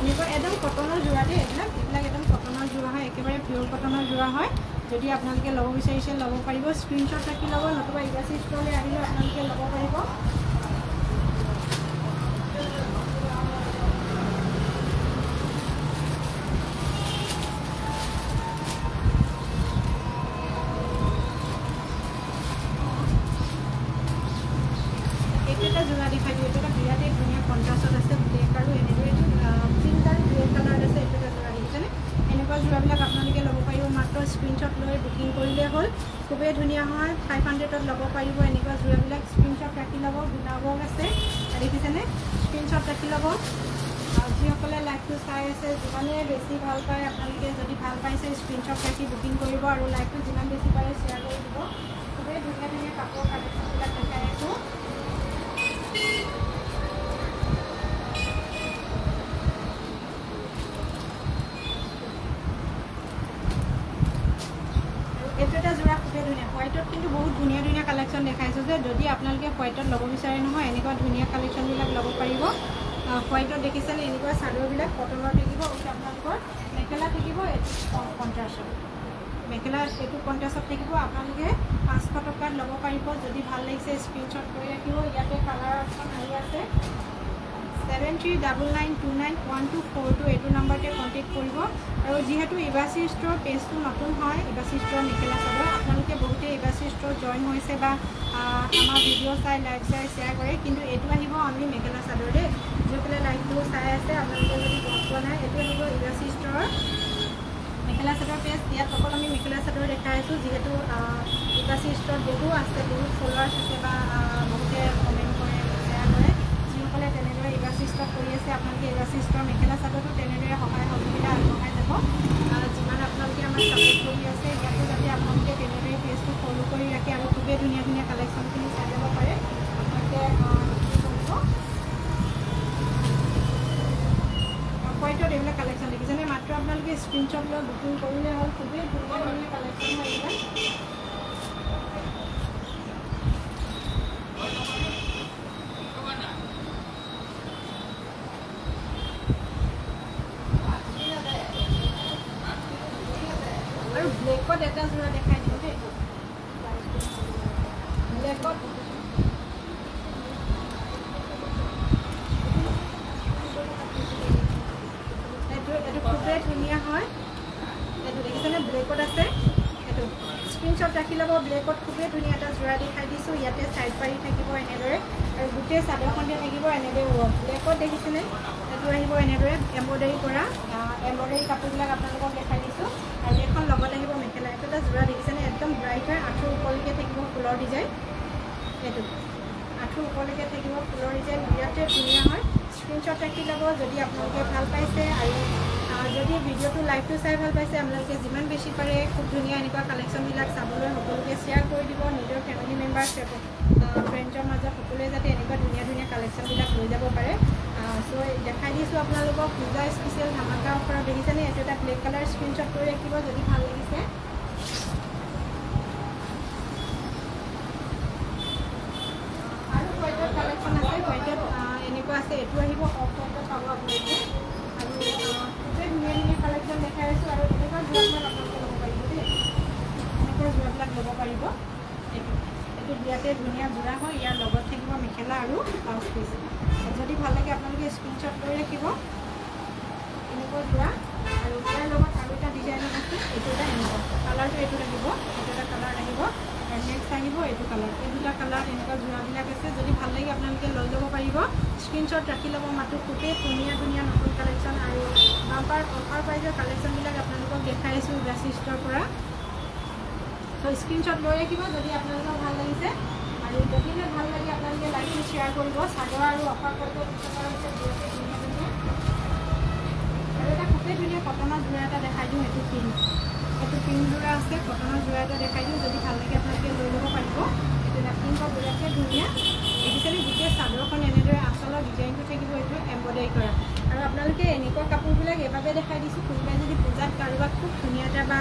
A: এনেকুৱা একদম কটনৰ যোৰা দেই। এইবিলাক একদম কটনৰ যোৰা হয়, একেবাৰে পিয়'ৰ কটনৰ যোৰা হয়। যদি আপোনালোকে ল'ব বিচাৰিছে ল'ব পাৰিব, স্ক্ৰীনশ্বট ৰাখি ল'ব, নতুবা ইবাচি ষ্ট'ৰলৈ আহিলেও আপোনালোকে ল'ব পাৰিব। এইটো এটা যোৰা দেখাই দিওঁ। এইটো এটা বিৰাটেই ধুনীয়া কণ্ট্ৰাষ্টত আছে, ব্লেক আৰু এনেদৰে পিংক আৰু গ্ৰে কালাৰত আছে। এইটো এটা যোৰা দেখিছেনে, এনেকুৱা যোৰাবিলাক আপোনালোকে ল'ব পাৰিব। মাত্ৰ স্ক্ৰীনশ্বট লৈ বুকিং কৰিলে হ'ল, খুবেই ধুনীয়া হয়। 500ত ল'ব পাৰিব এনেকুৱা যোৰাবিলাক। স্ক্ৰীনশ্বট ৰাখি ল'ব। গুণাবক আছে দেখিছেনে, স্ক্ৰীনশ্বট ৰাখি ল'ব। যিসকলে লাইভটো চাই আছে, যিমানে বেছি ভাল পায় আপোনালোকে, যদি ভাল পাইছে স্ক্ৰীনশ্বট ৰাখি বুকিং কৰিব আৰু লাইভটো যিমান বেছি পাৰে শ্বেয়াৰ কৰি দিব। খুবেই ধুনীয়া ধুনীয়া কাপোৰ কালেকশ্যনবিলাক দেখাই আছোঁ। এইটো এটা যোৰা খুবেই ধুনীয়া। হোৱাইটত কিন্তু বহুত ধুনীয়া ধুনীয়া কালেকশ্যন দেখাইছোঁ যে, যদি আপোনালোকে হোৱাইটত ল'ব বিচাৰে নহয়, এনেকুৱা ধুনীয়া কালেকশ্যনবিলাক ল'ব পাৰিব। হোৱাইটত দেখিছেনে এনেকুৱা চাদৰবিলাক কটনৰ থাকিব। এইটো আপোনালোকৰ মেখেলা থাকিব, এইটো কণ্ট্ৰাষ্টত। মেখেলা এইটো কণ্ট্ৰাষ্টত থাকিব। আপোনালোকে 500 টকাত ল'ব পাৰিব। যদি ভাল লাগিছে স্ক্ৰীনশ্বট কৰি ৰাখিব। ইয়াতে কালাৰখন আহি আছে 7399291242। এইটো নম্বৰতে কণ্টেক্ট কৰিব। আৰু যিহেতু ইবাচি ষ্ট'ৰ পেজটো নতুন হয়, ইবাচি ষ্ট'ৰ মেখেলা চাদৰ, আপোনালোকে বহুতেই ইবাচি ষ্ট'ৰ জইন হৈছে বা আমাৰ ভিডিঅ' চাই লাইভ চাই শ্বেয়াৰ কৰে, কিন্তু এইটো আহিব অনলি মেখেলা চাদৰ দেই। যিসকলে লাইভটো চাই আছে আপোনালোকে যদি গম পোৱা নাই, এইটো আহিব ইবাচি ষ্ট'ৰৰ মেখেলা চাদৰ পেজ। ইয়াত অকল আমি মেখেলা চাদৰ দেখাই আছোঁ, যিহেতু ইবাচি ষ্ট'ৰত বহু আছে, বহুত ফলোৱাৰ্ছ আছে বা বহুতে কমেণ্ট কৰে, শ্বেয়াৰ কৰে। যিসকলে তেনেদৰে ইবাচি ষ্ট'ৰ কৰি আছে, আপোনালোকে ইবাচি ষ্ট'ৰ মেখেলা চাদৰটো তেনেদৰে সহায় সহযোগিতা আগবঢ়াই যাব। যিমান আপোনালোকে আমাৰ ছাপোৰ্ট কৰি আছে, ইয়াতো যাতে আপোনালোকে তেনেদৰে পেজটো ফ'ল' কৰি ৰাখে আৰু খুবেই ধুনীয়া ধুনীয়া কালেকশ্যনখিনি চাই যাব পাৰে। আপোনালোকে হোৱাইটত এইবিলাক কালেকশ্যন দেখিছেনে, মাত্ৰ আপোনালোকে স্ক্ৰীনশ্বট লৈ বুকিং কৰিলে হ'ল। খুবেই ধুনীয়া ধুনীয়া কালেকশ্যন হয় এইবিলাক। আৰু ব্লেকত এটা যোৰা দেখাই দিওঁ দেই। ব্লেকত এইটো খুবেই ধুনীয়া হয়। এইটো দেখিছেনে, ব্লেকত আছে। এইটো স্ক্ৰীনশ্বট ৰাখি ল'ব। ব্লেকত খুবেই ধুনীয়া এটা যোৰা দেখাই দিছোঁ। ইয়াতে চাইড পাৰি থাকিব এনেদৰে, আৰু গোটেই চাদৰখনতে থাকিব এনেদৰে ৱৰ্ক। ব্লেকত দেখিছেনে, এইটো আহিব এনেদৰে এম্ব্ৰইডাৰী কৰা। এম্ব্ৰইডাৰী কাপোৰবিলাক আপোনালোকক দেখাই দিছোঁ। আৰু এখন লগত আহিব মেখেলা। এইটো এটা যোৰা দেখিছেনে, একদম ব্ৰাইট হয়। আঁঠুৰ ওপৰলৈকে থাকিব ফুলৰ ডিজাইন। এইটো আঁঠুৰ ওপৰলৈকে থাকিব ফুলৰ ডিজাইন, বিৰাটেই ধুনীয়া হয়। স্ক্ৰীনশ্বট ৰাখি ল'ব যদি আপোনালোকে ভাল পাইছে। আৰু যদি ভিডিঅ'টো লাইভটো চাই ভাল পাইছে আপোনালোকে যিমান বেছি পাৰে খুব ধুনীয়া এনেকুৱা কালেকশ্যনবিলাক চাবলৈ সকলোকে শ্বেয়াৰ কৰি দিব নিজৰ ফেমিলি মেম্বাৰ ফ্ৰেণ্ডৰ মাজত সকলোৱে যাতে এনেকুৱা ধুনীয়া ধুনীয়া কালেকশ্যনবিলাক লৈ যাব পাৰে চ' দেখাই দিছোঁ আপোনালোকক পূজা স্পেচিয়েল ধামাকা অফাৰত দেখিছেনে এইটো এটা ব্লেক কালাৰ স্ক্ৰীনশ্বট কৰি ৰাখিব যদি ভাল লাগিছে আৰু হোৱাইটৰ কালেকশ্যন আছে হোৱাইটত এনেকুৱা আছে এইটো আহিব অফ হোৱাইটত পাব আপোনালোকে আৰু খুবেই ধুনীয়া ধুনীয়া কালেকশ্যন দেখাই আছোঁ আৰু এনেকুৱা যোৰাবিলাক আপোনালোকে ল'ব পাৰিব দেই এনেকুৱা যোৰাবিলাক ল'ব পাৰিব এইটো বিৰাটেই ধুনীয়া যোৰা হয় ইয়াৰ লগত থাকিব মেখেলা আৰু ব্লাউজ পিচ যদি ভাল লাগে আপোনালোকে স্ক্ৰীনশ্বট লৈ ৰাখিব এনেকুৱা যোৰা আৰু ইয়াৰ লগত আৰু এটা ডিজাইনত আছে এইটো এটা এনেকুৱা কালাৰটো এইটো আহিব এইটো এটা কালাৰ আহিব আৰু নেক্সট আহিব এইটো কালাৰ এই দুটা কালাৰ এনেকুৱা যোৰাবিলাক আছে যদি ভাল লাগে আপোনালোকে লৈ যাব পাৰিব স্ক্ৰীনশ্বট ৰাখি ল'ব মাত্ৰ খুবেই ধুনীয়া ধুনীয়া নতুন কালেকশ্যন আৰু বাম্পাৰ অফাৰ প্ৰাইজৰ কালেকশ্যনবিলাক আপোনালোকক দেখাই আছোঁ গ্ৰাচি ষ্ট'ৰৰ পৰা ত' স্ক্ৰীনশ্বট লৈ ৰাখিব যদি আপোনালোকৰ ভাল লাগিছে আৰু যদিহে ভাল লাগে আপোনালোকে লাইকটো শ্বেয়াৰ কৰিব চাদৰ আৰু অফাৰ কৰিব হৈছে বিৰাটেই ধুনীয়া ধুনীয়া আৰু এটা খুবেই ধুনীয়া কটনৰ যোৰা এটা দেখাই দিওঁ এইটো পিংক যোৰা আছে কটনৰ যোৰা এটা দেখাই দিওঁ যদি ভাল লাগে আপোনালোকে লৈ ল'ব পাৰিব এইটো এটা পিংকৰ বিৰাটেই ধুনীয়া দেখিছেনে গোটেই চাদৰখন এনেদৰে আচলৰ ডিজাইনটো থাকিব এইটো এম্ব্ৰইডাৰী কৰা আৰু আপোনালোকে এনেকুৱা কাপোৰবিলাক এইভাৱে দেখাই দিছোঁ কোনোবাই যদি পূজাত কাৰোবাক খুব ধুনীয়া এটা বা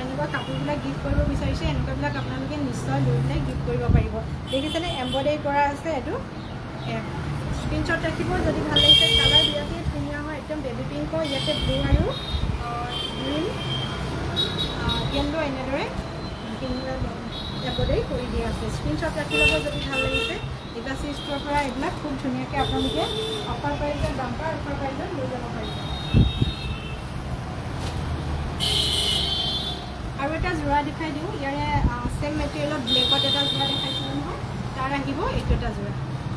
A: এনেকুৱা কাপোৰবিলাক গিফ্ট কৰিব বিচাৰিছে এনেকুৱাবিলাক আপোনালোকে নিশ্চয় লৈ পেলাই গিফ্ট কৰিব পাৰিব দেখিছেনে এম্ব্ৰইডাৰী কৰা আছে এইটো স্ক্ৰীনশ্বট ৰাখিব যদি ভাল লাগিছে কালাৰ বিৰাটেই ধুনীয়া হয় একদম বেবী পিংকৰ ইয়াতে ব্লু আৰু গ্ৰীণ য়েল্লো এনেদৰে এম্ব্ৰইডাৰী কৰি দিয়া আছে স্ক্ৰীনশ্বট ৰাখি ল'ব যদি ভাল লাগিছে গ্ৰাচি ষ্ট'ৰৰ পৰা এইবিলাক খুব ধুনীয়াকৈ আপোনালোকে অফাৰ প্ৰাইজত বাম্পাৰ অফাৰ প্ৰাইজত লৈ যাব পাৰিব আৰু এটা যোৰা দেখাই দিওঁ ইয়াৰে ছেম মেটেৰিয়েলত ব্লেকত এটা যোৰা দেখাইছিলোঁ নহয় তাৰ আহিব এইটো এটা যোৰা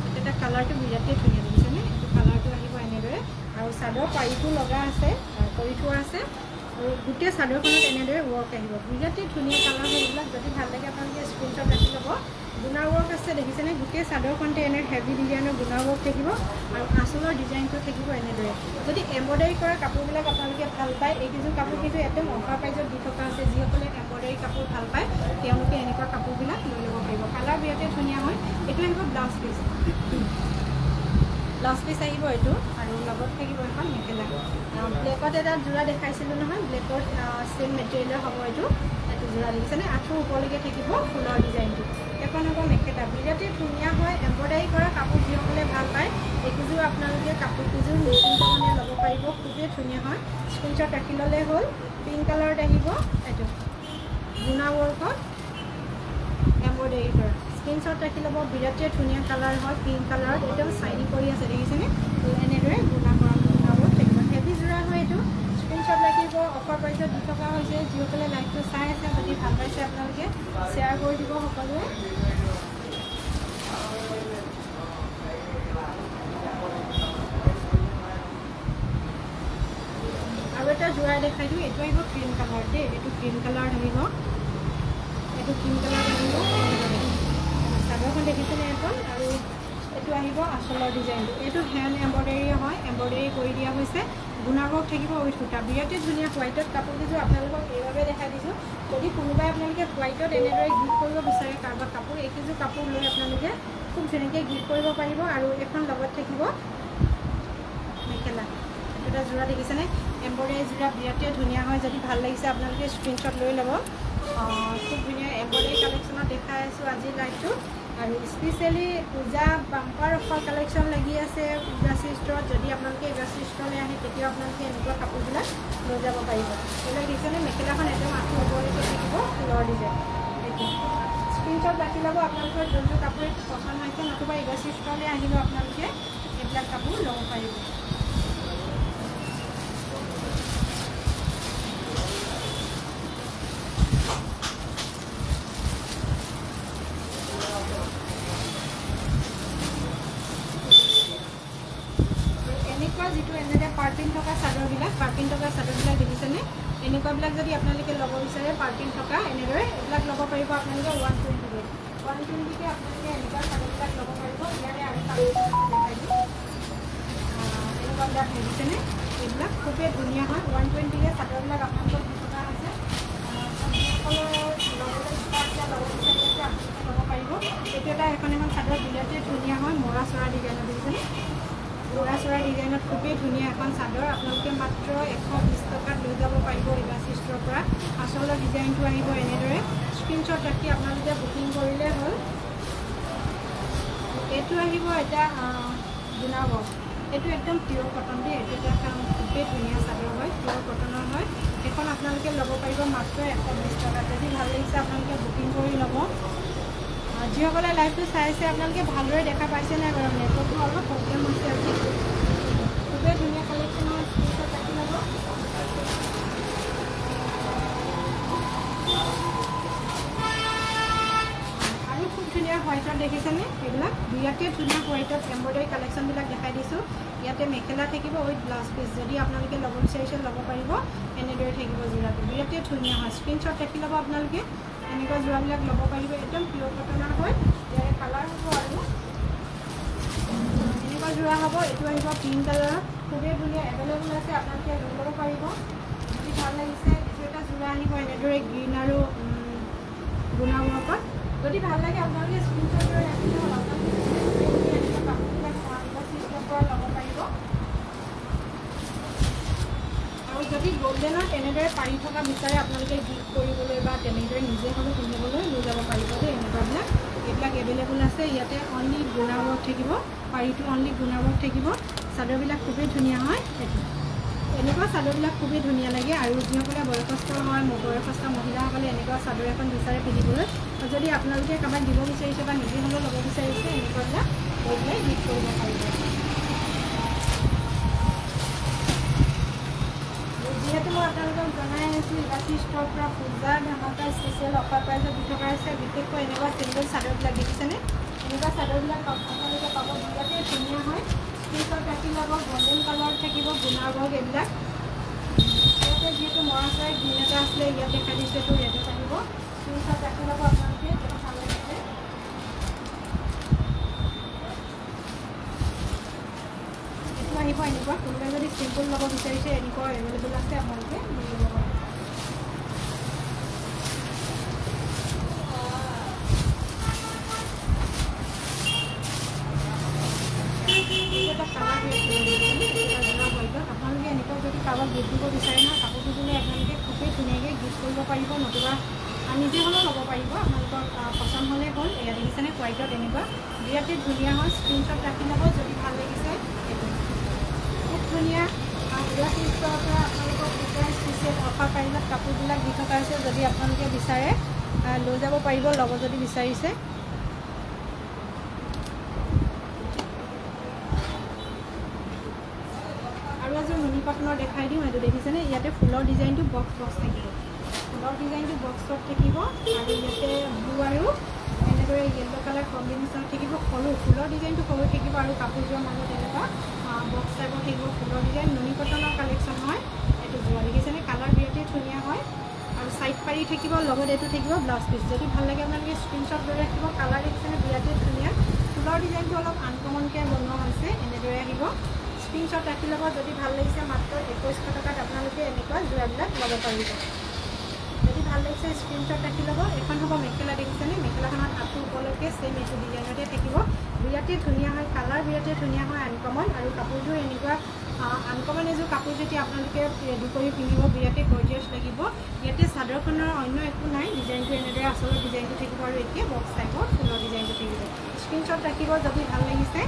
A: এইটো এটা কালাৰটো বিৰাটেই ধুনীয়া দেখিছেনে এইটো কালাৰটো আহিব এনেদৰে আৰু চাদৰ পাৰিটো লগা আছে কৰি থোৱা আছে আৰু গোটেই চাদৰখনত এনেদৰে ৱৰ্ক আহিব বিৰাটেই ধুনীয়া কালাৰ হয় এইবিলাক যদি ভাল লাগে আপোনালোকে স্ক্ৰীনশ্বট ৰাখি ল'ব গুণা ৱৰ্ক আছে দেখিছেনে গোটেই চাদৰখনতে এনে হেভি ডিজাইনৰ গুণা ৱৰ্ক থাকিব আৰু আঁচলৰ ডিজাইনটো থাকিব এনেদৰে যদি এম্ব্ৰইডাৰী কৰা কাপোৰবিলাক আপোনালোকে ভাল পায় এইকেইযোৰ কাপোৰ কিন্তু একদম অফাৰ প্ৰাইজত দি থকা আছে যিসকলে এম্ব্ৰইডাৰী কাপোৰ ভাল পায় তেওঁলোকে এনেকুৱা কাপোৰবিলাক লৈ ল'ব পাৰিব কালাৰ বিৰাটেই ধুনীয়া হয় এইটো আহিব ব্লাউজ পিচ আহিব এইটো আৰু লগত থাকিব এখন মেখেলা ব্লেকত এটা যোৰা দেখাইছিলোঁ নহয় ব্লেকত ছেম মেটেৰিয়েলৰ হ'ব এইটো যোৰা দেখিছেনে আঁঠুৰ ওপৰলৈকে থাকিব ফুলৰ ডিজাইনটো এখন হ'ব মেখেলা বিৰাটেই ধুনীয়া হয় এম্ব্ৰইডাৰী কৰা কাপোৰ যিসকলে ভাল পায় এইকেইযোৰ আপোনালোকে কাপোৰকেইযোৰ নিশ্চিন্ত মানে ল'ব পাৰিব খুবেই ধুনীয়া হয় স্ক্ৰীনশ্বট ৰাখি ল'লে হ'ল পিংক কালাৰত আহিব এইটো গুণা ৱৰ্কত এম্ব্ৰইডাৰী কৰা স্ক্ৰীনশ্বট ৰাখি ল'ব বিৰাটেই ধুনীয়া কালাৰ হয় পিংক কালাৰত একদম চাইনি কৰি আছে দেখিছেনে এনেদৰে গুণা ৱৰ্ক থাকিব হেভি যোৰা হয় এইটো স্ক্ৰীনশ্বট ৰাখিব অফাৰ প্ৰাইজত দি থকা হৈছে যিসকলে লাইভটো চাই আছে যদি ভাল পাইছে আপোনালোকে শ্বেয়াৰ কৰি দিব সকলোৱে আৰু এটা যোৰা দেখাই দিওঁ এইটো আহিব ক্ৰীম কালাৰ দেই এইটো ক্ৰীম কালাৰত আহিব চাদৰখন দেখিছেনে এখন আৰু এইটো আহিব আঁচলৰ ডিজাইনটো এইটো হেণ্ড এম্ব্ৰইডাৰী হয় এম্ব্ৰইডাৰী কৰি দিয়া হৈছে গুণা ৱৰ্ক থাকিব উইথ সূতা বিৰাটেই ধুনীয়া হোৱাইটত কাপোৰকেইযোৰ আপোনালোকক এইভাৱে দেখাই দিছোঁ যদি কোনোবাই আপোনালোকে হোৱাইটত এনেদৰে গিফ্ট কৰিব বিচাৰে কাৰোবাক কাপোৰ এইকেইযোৰ কাপোৰ লৈ আপোনালোকে খুব ধুনীয়াকৈ গিফ্ট কৰিব পাৰিব আৰু এখন লগত থাকিব মেখেলা এটা যোৰা দেখিছেনে এম্ব্ৰইডাৰী যোৰা বিৰাটেই ধুনীয়া হয় যদি ভাল লাগিছে আপোনালোকে স্ক্ৰীনশ্বট লৈ ল'ব খুব ধুনীয়া এম্ব্ৰইডাৰী কালেকশ্যনত দেখাই আছোঁ আজিৰ লাইভটো আৰু স্পেচিয়েলি পূজা বাম্পাৰ অফাৰ কালেকশ্যন লাগি আছে গ্ৰাচি ষ্ট'ৰত যদি আপোনালোকে গ্ৰাচি ষ্ট'ৰলৈ আহে তেতিয়াও আপোনালোকে এনেকুৱা কাপোৰবিলাক লৈ যাব পাৰিব এইবিলাক দেখিছেনে মেখেলাখন একদম আঁঠুৰ ওপৰলৈকে থাকিব ফুলৰ ডিজাইন এইটো স্ক্ৰীনশ্বট ৰাখি ল'ব আপোনালোকৰ যোনটো কাপোৰ পচন্দ হৈছে নতুবা গ্ৰাচি ষ্ট'ৰলৈ আহিলেও আপোনালোকে এইবিলাক কাপোৰ ল'ব পাৰিব যিটো এনেদৰে পাৰ্পিন থকা চাদৰবিলাক দেখিছেনে এনেকুৱাবিলাক যদি আপোনালোকে ল'ব বিচাৰে পাৰ্পিন থকা এনেদৰে এইবিলাক ল'ব পাৰিব আপোনালোকে 120কে আপোনালোকে এনেকুৱা চাদৰবিলাক ল'ব পাৰিব ইয়াৰে আৰু এনেকুৱাবিলাক দেখিছেনে এইবিলাক খুবেই ধুনীয়া হয় 120ৰে চাদৰবিলাক আপোনালোকক দি থকা হৈছে ল'ব পাৰিব এইটো এটা এখন চাদৰ বিৰাটেই ধুনীয়া হয় মৰা চৰা ডিজাইনত দেখিছেনে মৰা চৰা ডিজাইনত খুবেই ধুনীয়া এখন চাদৰ আপোনালোকে মাত্ৰ 120 টকাত লৈ যাব পাৰিব ইবাচি ষ্ট'ৰৰ পৰা আচলৰ ডিজাইনটো আহিব এনেদৰে স্ক্ৰীনশ্বট ৰাখি আপোনালোকে বুকিং কৰিলে হ'ল এইটো আহিব এটা গুণা বক্স এইটো একদম পিয়'ৰ কটন দেই এইটো এটা খুবেই ধুনীয়া চাদৰ হয় পিয়'ৰ কটনৰ হয় এখন আপোনালোকে ল'ব পাৰিব মাত্ৰ 120 টকাত যদি ভাল লাগিছে আপোনালোকে বুকিং কৰি ল'ব যিসকলে লাইভটো চাই আছে আপোনালোকে ভালদৰে দেখা পাইছে নাই বাৰু নেটৱৰ্কটো অলপ প্ৰব্লেম হৈছে আজি খুবেই ধুনীয়া কালেকশ্যনৰ স্ক্ৰীনশ্বট ৰাখি ল'ব আৰু খুব ধুনীয়া হোৱাইটত দেখিছেনে এইবিলাক বিৰাটেই ধুনীয়া হোৱাইটত এম্ব্ৰইডাৰী কালেকশ্যনবিলাক দেখাই দিছোঁ ইয়াতে মেখেলা থাকিব উইথ ব্লাউজ পিচ যদি আপোনালোকে ল'ব বিচাৰিছে ল'ব পাৰিব এনেদৰে থাকিব যোৰাটো বিৰাটেই ধুনীয়া হয় স্ক্ৰীনশ্বট ৰাখি ল'ব আপোনালোকে এনেকুৱা যোৰাবিলাক ল'ব পাৰিব একদম পিয়'ৰ কটনৰ হয় ইয়াৰে কালাৰ হ'ব আৰু এনেকুৱা যোৰা হ'ব এইটো আহিব পিংক কালাৰ খুবেই ধুনীয়া এভেইলেবল আছে আপোনালোকে লৈ ল'ব পাৰিব যদি ভাল লাগিছে এইটো এটা যোৰা আহিব এনেদৰে গ্ৰীণ আৰু গুণা ৱৰ্কত যদি ভাল লাগে আপোনালোকে স্ক্ৰীনশ্বট লৈ ৰাখিলে হ'ল আপোনালোকে এনেকুৱা কাপোৰবিলাক চিষ্টেমৰ পৰা ল'ব পাৰিব আৰু যদি গল্ডেনত এনেদৰে পাৰি থকা বিচাৰে আপোনালোকে গিফ্ট কৰিবলৈ বা তেনেদৰে নিজে হ'লেও পিন্ধিবলৈ লৈ যাব পাৰিব দেই এনেকুৱাবিলাক এইবিলাক এভেইলেবল আছে ইয়াতে অনলি গুণা ৱৰ্ক থাকিব পাৰিটো অনলি গুণা ৱৰ্ক থাকিব চাদৰবিলাক খুবেই ধুনীয়া হয় এনেকুৱা চাদৰবিলাক খুবেই ধুনীয়া লাগে আৰু যিসকলে বয়সস্থ হয় বয়সস্থ মহিলাসকলে এনেকুৱা চাদৰ এখন বিচাৰে পিন্ধিবলৈ যদি আপোনালোকে কাৰোবাক দিব বিচাৰিছে বা নিজে হ'লেও ল'ব বিচাৰিছে এনেকুৱাবিলাক লৈ পেলাই গিফ্ট কৰিব পাৰিব যিহেতু মই আপোনালোকক জনাই আছোঁ ইবাচি ষ্ট'ৰৰ পৰা পূজা ধামাকা স্পেচিয়েল অফাৰ প্ৰাইজত দি থকা হৈছে বিশেষকৈ এনেকুৱা চিংগল চাদৰবিলাক দেখিছেনে এনেকুৱা চাদৰবিলাক আপোনালোকে পাব বিৰাটেই ধুনীয়া হয় স্ক্ৰীনশ্বট ৰাখি ল'ব গল্ডেন কালাৰ থাকিব গুণা ৱৰ্ক এইবিলাক ইয়াতে যিহেতু মৰা চৰাই গ্ৰীণ এটা আছিলে ইয়াত দেখা দিছে এইটো ইয়াতে থাকিব স্ক্ৰীনশ্বট ৰাখি ল'ব আপোনালোকে এইটো ভাল লাগিছে এইটো আহিব এনেকুৱা কোনোবাই যদি চিম্পল ল'ব বিচাৰিছে এনেকুৱা এভেইলেবল আছে আপোনালোকে লৈ ল'ব পাৰিব আপোনালোকে এনেকুৱা যদি কাৰোবাক গিফ্ট দিব বিচাৰে নহয় কাপোৰটো দিলে আপোনালোকে খুবেই ধুনীয়াকৈ গিফ্ট কৰিব পাৰিব নতুবা নিজে হ'লেও ল'ব পাৰিব আপোনালোকৰ পচন্দ হ'লে হ'ল এয়া দেখিছেনে হোৱাইটত এনেকুৱা বিৰাটেই ধুনীয়া হয় স্ক্ৰীনশ্বট ৰাখি ল'ব যদি ভাল লাগিছে এইটো খুব ধুনীয়া ইবাচি ষ্ট'ৰৰ পৰা আপোনালোকক পূজা স্পেচিয়েল অফাৰ প্ৰাইজত কাপোৰবিলাক দি থকা হৈছে যদি আপোনালোকে বিচাৰে লৈ যাব পাৰিব ল'ব যদি বিচাৰিছে আৰু এযোৰ নুনি কটনৰ দেখাই দিওঁ এইটো দেখিছেনে ইয়াতে ফুলৰ ডিজাইনটো বক্স থাকিব ফুলৰ ডিজাইনটো বক্সত থাকিব আৰু ইয়াতে ব্লু আৰু এনেদৰে য়েল্ল' কালাৰ কম্বিনেশ্যনত থাকিব সৰু ফুলৰ ডিজাইনটো সৰু থাকিব আৰু কাপোৰযোৰৰ মাজত এনেকুৱা বক্স টাইপৰ থাকিব ফুলৰ ডিজাইন নুনি কটনৰ কালেকশ্যন হয় এইটো যোৰা দেখিছেনে কালাৰ বিৰাটেই ধুনীয়া হয় আৰু ছাইড পাৰি থাকিব লগত এইটো থাকিব ব্লাউজ পিচ যদি ভাল লাগে আপোনালোকে স্ক্ৰীনশ্বট লৈ ৰাখিব কালাৰ দেখিছেনে বিৰাটেই ধুনীয়া ফুলৰ ডিজাইনটো অলপ আনকমনকৈ বনোৱা হৈছে এনেদৰে আহিব স্ক্ৰীনশ্বট ৰাখি ল'ব যদি ভাল লাগিছে মাত্ৰ 2100 টকাত আপোনালোকে এনেকুৱা যোৰাবিলাক ল'ব পাৰিব যদি ভাল লাগিছে স্ক্ৰীনশ্বট ৰাখি ল'ব এখন হ'ব মেখেলা দেখিছেনে মেখেলাখনত আঁঠু ওপৰলৈকে ছেইম এইটো ডিজাইনতে থাকিব বিৰাটেই ধুনীয়া হয় কালাৰ বিৰাটেই ধুনীয়া হয় আনকমন আৰু কাপোৰযোৰ এনেকুৱা আনকমন এযোৰ কাপোৰ যদি আপোনালোকে ৰেডি কৰি পিন্ধিব বিৰাটেই গৰ্জিয়াছ লাগিব ইয়াতে চাদৰখনৰ অন্য একো নাই ডিজাইনটো এনেদৰে আচলৰ ডিজাইনটো থাকিব আৰু একে বক্স টাইপৰ ফুলৰ ডিজাইনটো থাকিব স্ক্ৰীনশ্বট ৰাখিব যদি ভাল লাগিছে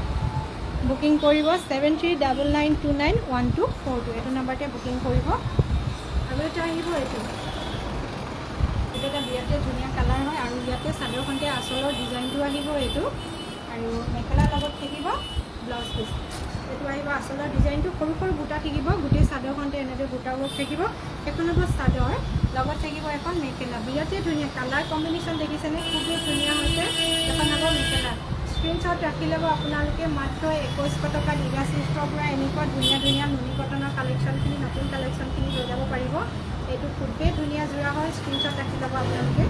A: বুকিং কৰিব 7399291242 এইটো নাম্বাৰতে বুকিং কৰিব আৰু এটা আহিব এইটো এটা বিৰাটেই ধুনীয়া কালাৰ হয় আৰু ইয়াতে চাদৰখনতে আচলৰ ডিজাইনটো আহিব এইটো আৰু মেখেলাৰ লগত থাকিব ব্লাউজ পিচ এইটো আহিব আচলৰ ডিজাইনটো সৰু সৰু বুটা থাকিব গোটেই চাদৰখনতে এনেদৰে বুটা ৱৰ্ক থাকিব এখন হ'ব চাদৰ লগত থাকিব এখন মেখেলা বিৰাটেই ধুনীয়া কালাৰ কম্বিনেশ্যন দেখিছেনে খুবেই ধুনীয়া হৈছে এখন হ'ব মেখেলা স্ক্ৰীনশ্বট ৰাখি ল'ব আপোনালোকে মাত্ৰ 2100 টকাত ইবাচি ষ্ট'ৰৰ পৰা এনেকুৱা ধুনীয়া ধুনীয়া নুনি কটনৰ কালেকশ্যনখিনি নতুন কালেকশ্যনখিনি লৈ যাব পাৰিব এইটো খুবেই ধুনীয়া যোৰা হয় স্ক্ৰীনশ্বট ৰাখি ল'ব আপোনালোকে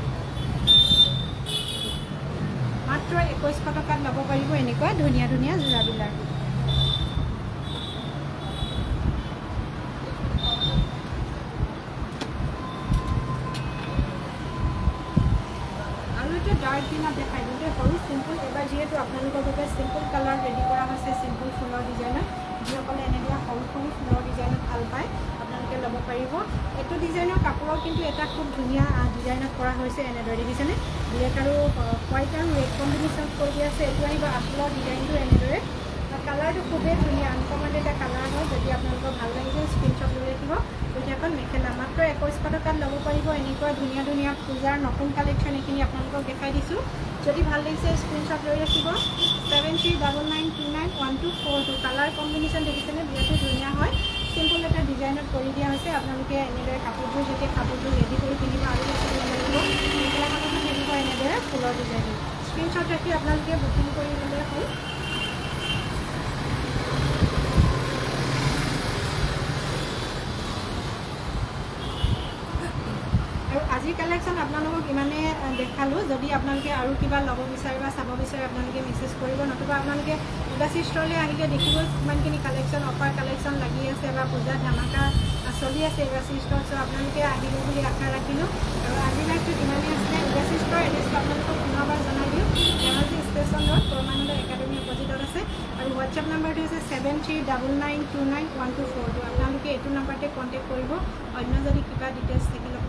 A: মাত্ৰ 2100 টকাত ল'ব পাৰিব এনেকুৱা ধুনীয়া ধুনীয়া যোৰাবিলাক চিম্পল কালাৰ ৰেডি কৰা হৈছে, চিম্পল ফুলৰ ডিজাইনত। যিসকলে এনেকুৱা সৰু সৰু ফুলৰ ডিজাইনত ভাল পায় আপোনালোকে ল'ব পাৰিব। এইটো ডিজাইনৰ কাপোৰৰ কিন্তু এটা খুব ধুনীয়া ডিজাইনত কৰা হৈছে, এনেদৰে দেখিছেনে? ব্লেক আৰু হোৱাইট আৰু ৰেড কম্বিনেশ্যন কৰি দিয়া আছে। এইটো আহিব আঁচলৰ ডিজাইনটো এনেদৰে। কালাৰটো খুবেই ধুনীয়া, আনকমন এটা কালাৰ হয়। যদি আপোনালোকৰ ভাল লাগিছে স্ক্ৰীনশ্বট লৈ ৰাখিব। দুইটাখন মেখেলা মাত্ৰ 2100 টকাত ল'ব পাৰিব। এনেকুৱা ধুনীয়া ধুনীয়া পূজাৰ নতুন কালেকশ্যন এইখিনি আপোনালোকক দেখাই দিছোঁ। যদি ভাল লাগিছে স্ক্ৰীনশ্বট লৈ ৰাখিব। 7399291242 কালাৰ কম্বিনেশ্যন দেখিছেনে? বিৰাটেই ধুনীয়া হয়। চিম্পল এটা ডিজাইনত কৰি দিয়া হৈছে। আপোনালোকে এনেদৰে কাপোৰযোৰ যেতিয়া কাপোৰযোৰ ৰেডি কৰি পিন্ধিব আৰু বেছি ভাল লাগিব। মেখেলাখনতো থাকিব এনেদৰে ফুলৰ ডিজাইনত। স্ক্ৰীনশ্বট ৰাখি আপোনালোকে বুকিং কৰি ল'লে হ'ল। আৰু আজিৰ কালেকশ্যন আপোনালোকক ইমানে দেখালোঁ। যদি আপোনালোকে আৰু কিবা ল'ব বিচাৰে বা চাব বিচাৰে আপোনালোকে মেছেজ কৰিব, নতুবা আপোনালোকে উদাসী ষ্ট'ৰলৈ আহিলে দেখিব কিমানখিনি কালেকশ্যন, অফাৰ কালেকশ্যন লাগি আছে বা পূজা ধামাকা চলি আছে উদাসী ষ্ট'ৰ। চ' আপোনালোকে আহিব বুলি আশা ৰাখিলোঁ। আৰু আজিৰ লাইভটো ইমানেই আছিলে। উদাসী ষ্ট'ৰ এড্ৰেছটো আপোনালোকক পুনৰবাৰ জনাই দিওঁ। ধেমাজি ষ্টেচন ৰোড, পৰমানন্দ একাডেমী অপজিটত আছে। আৰু হোৱাটছএপ নাম্বাৰটো হৈছে 7399291242। আপোনালোকে এইটো নাম্বাৰতে কণ্টেক্ট কৰিব। অন্য যদি কিবা ডিটেইলছ থাকিলে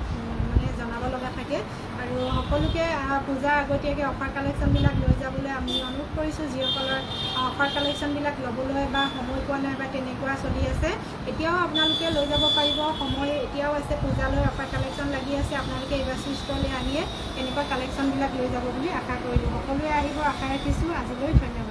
A: জনাব লগা থাকে। আৰু সকলোকে পূজাৰ আগতীয়াকৈ অফাৰ কালেকশ্যনবিলাক লৈ যাবলৈ আমি অনুৰোধ কৰিছোঁ। যিসকলৰ অফাৰ কালেকশ্যনবিলাক ল'বলৈ বা সময় পোৱা নাই বা তেনেকুৱা চলি আছে, এতিয়াও আপোনালোকে লৈ যাব পাৰিব। সময় এতিয়াও আছে, পূজালৈ অফাৰ কালেকশ্যন লাগি আছে। আপোনালোকে উদাসী ষ্ট'ৰলৈ আহিয়ে এনেকুৱা কালেকশ্যনবিলাক লৈ যাব বুলি আশা কৰিলোঁ। সকলোৱে আহিব আশা ৰাখিছোঁ। আজিলৈ ধন্যবাদ।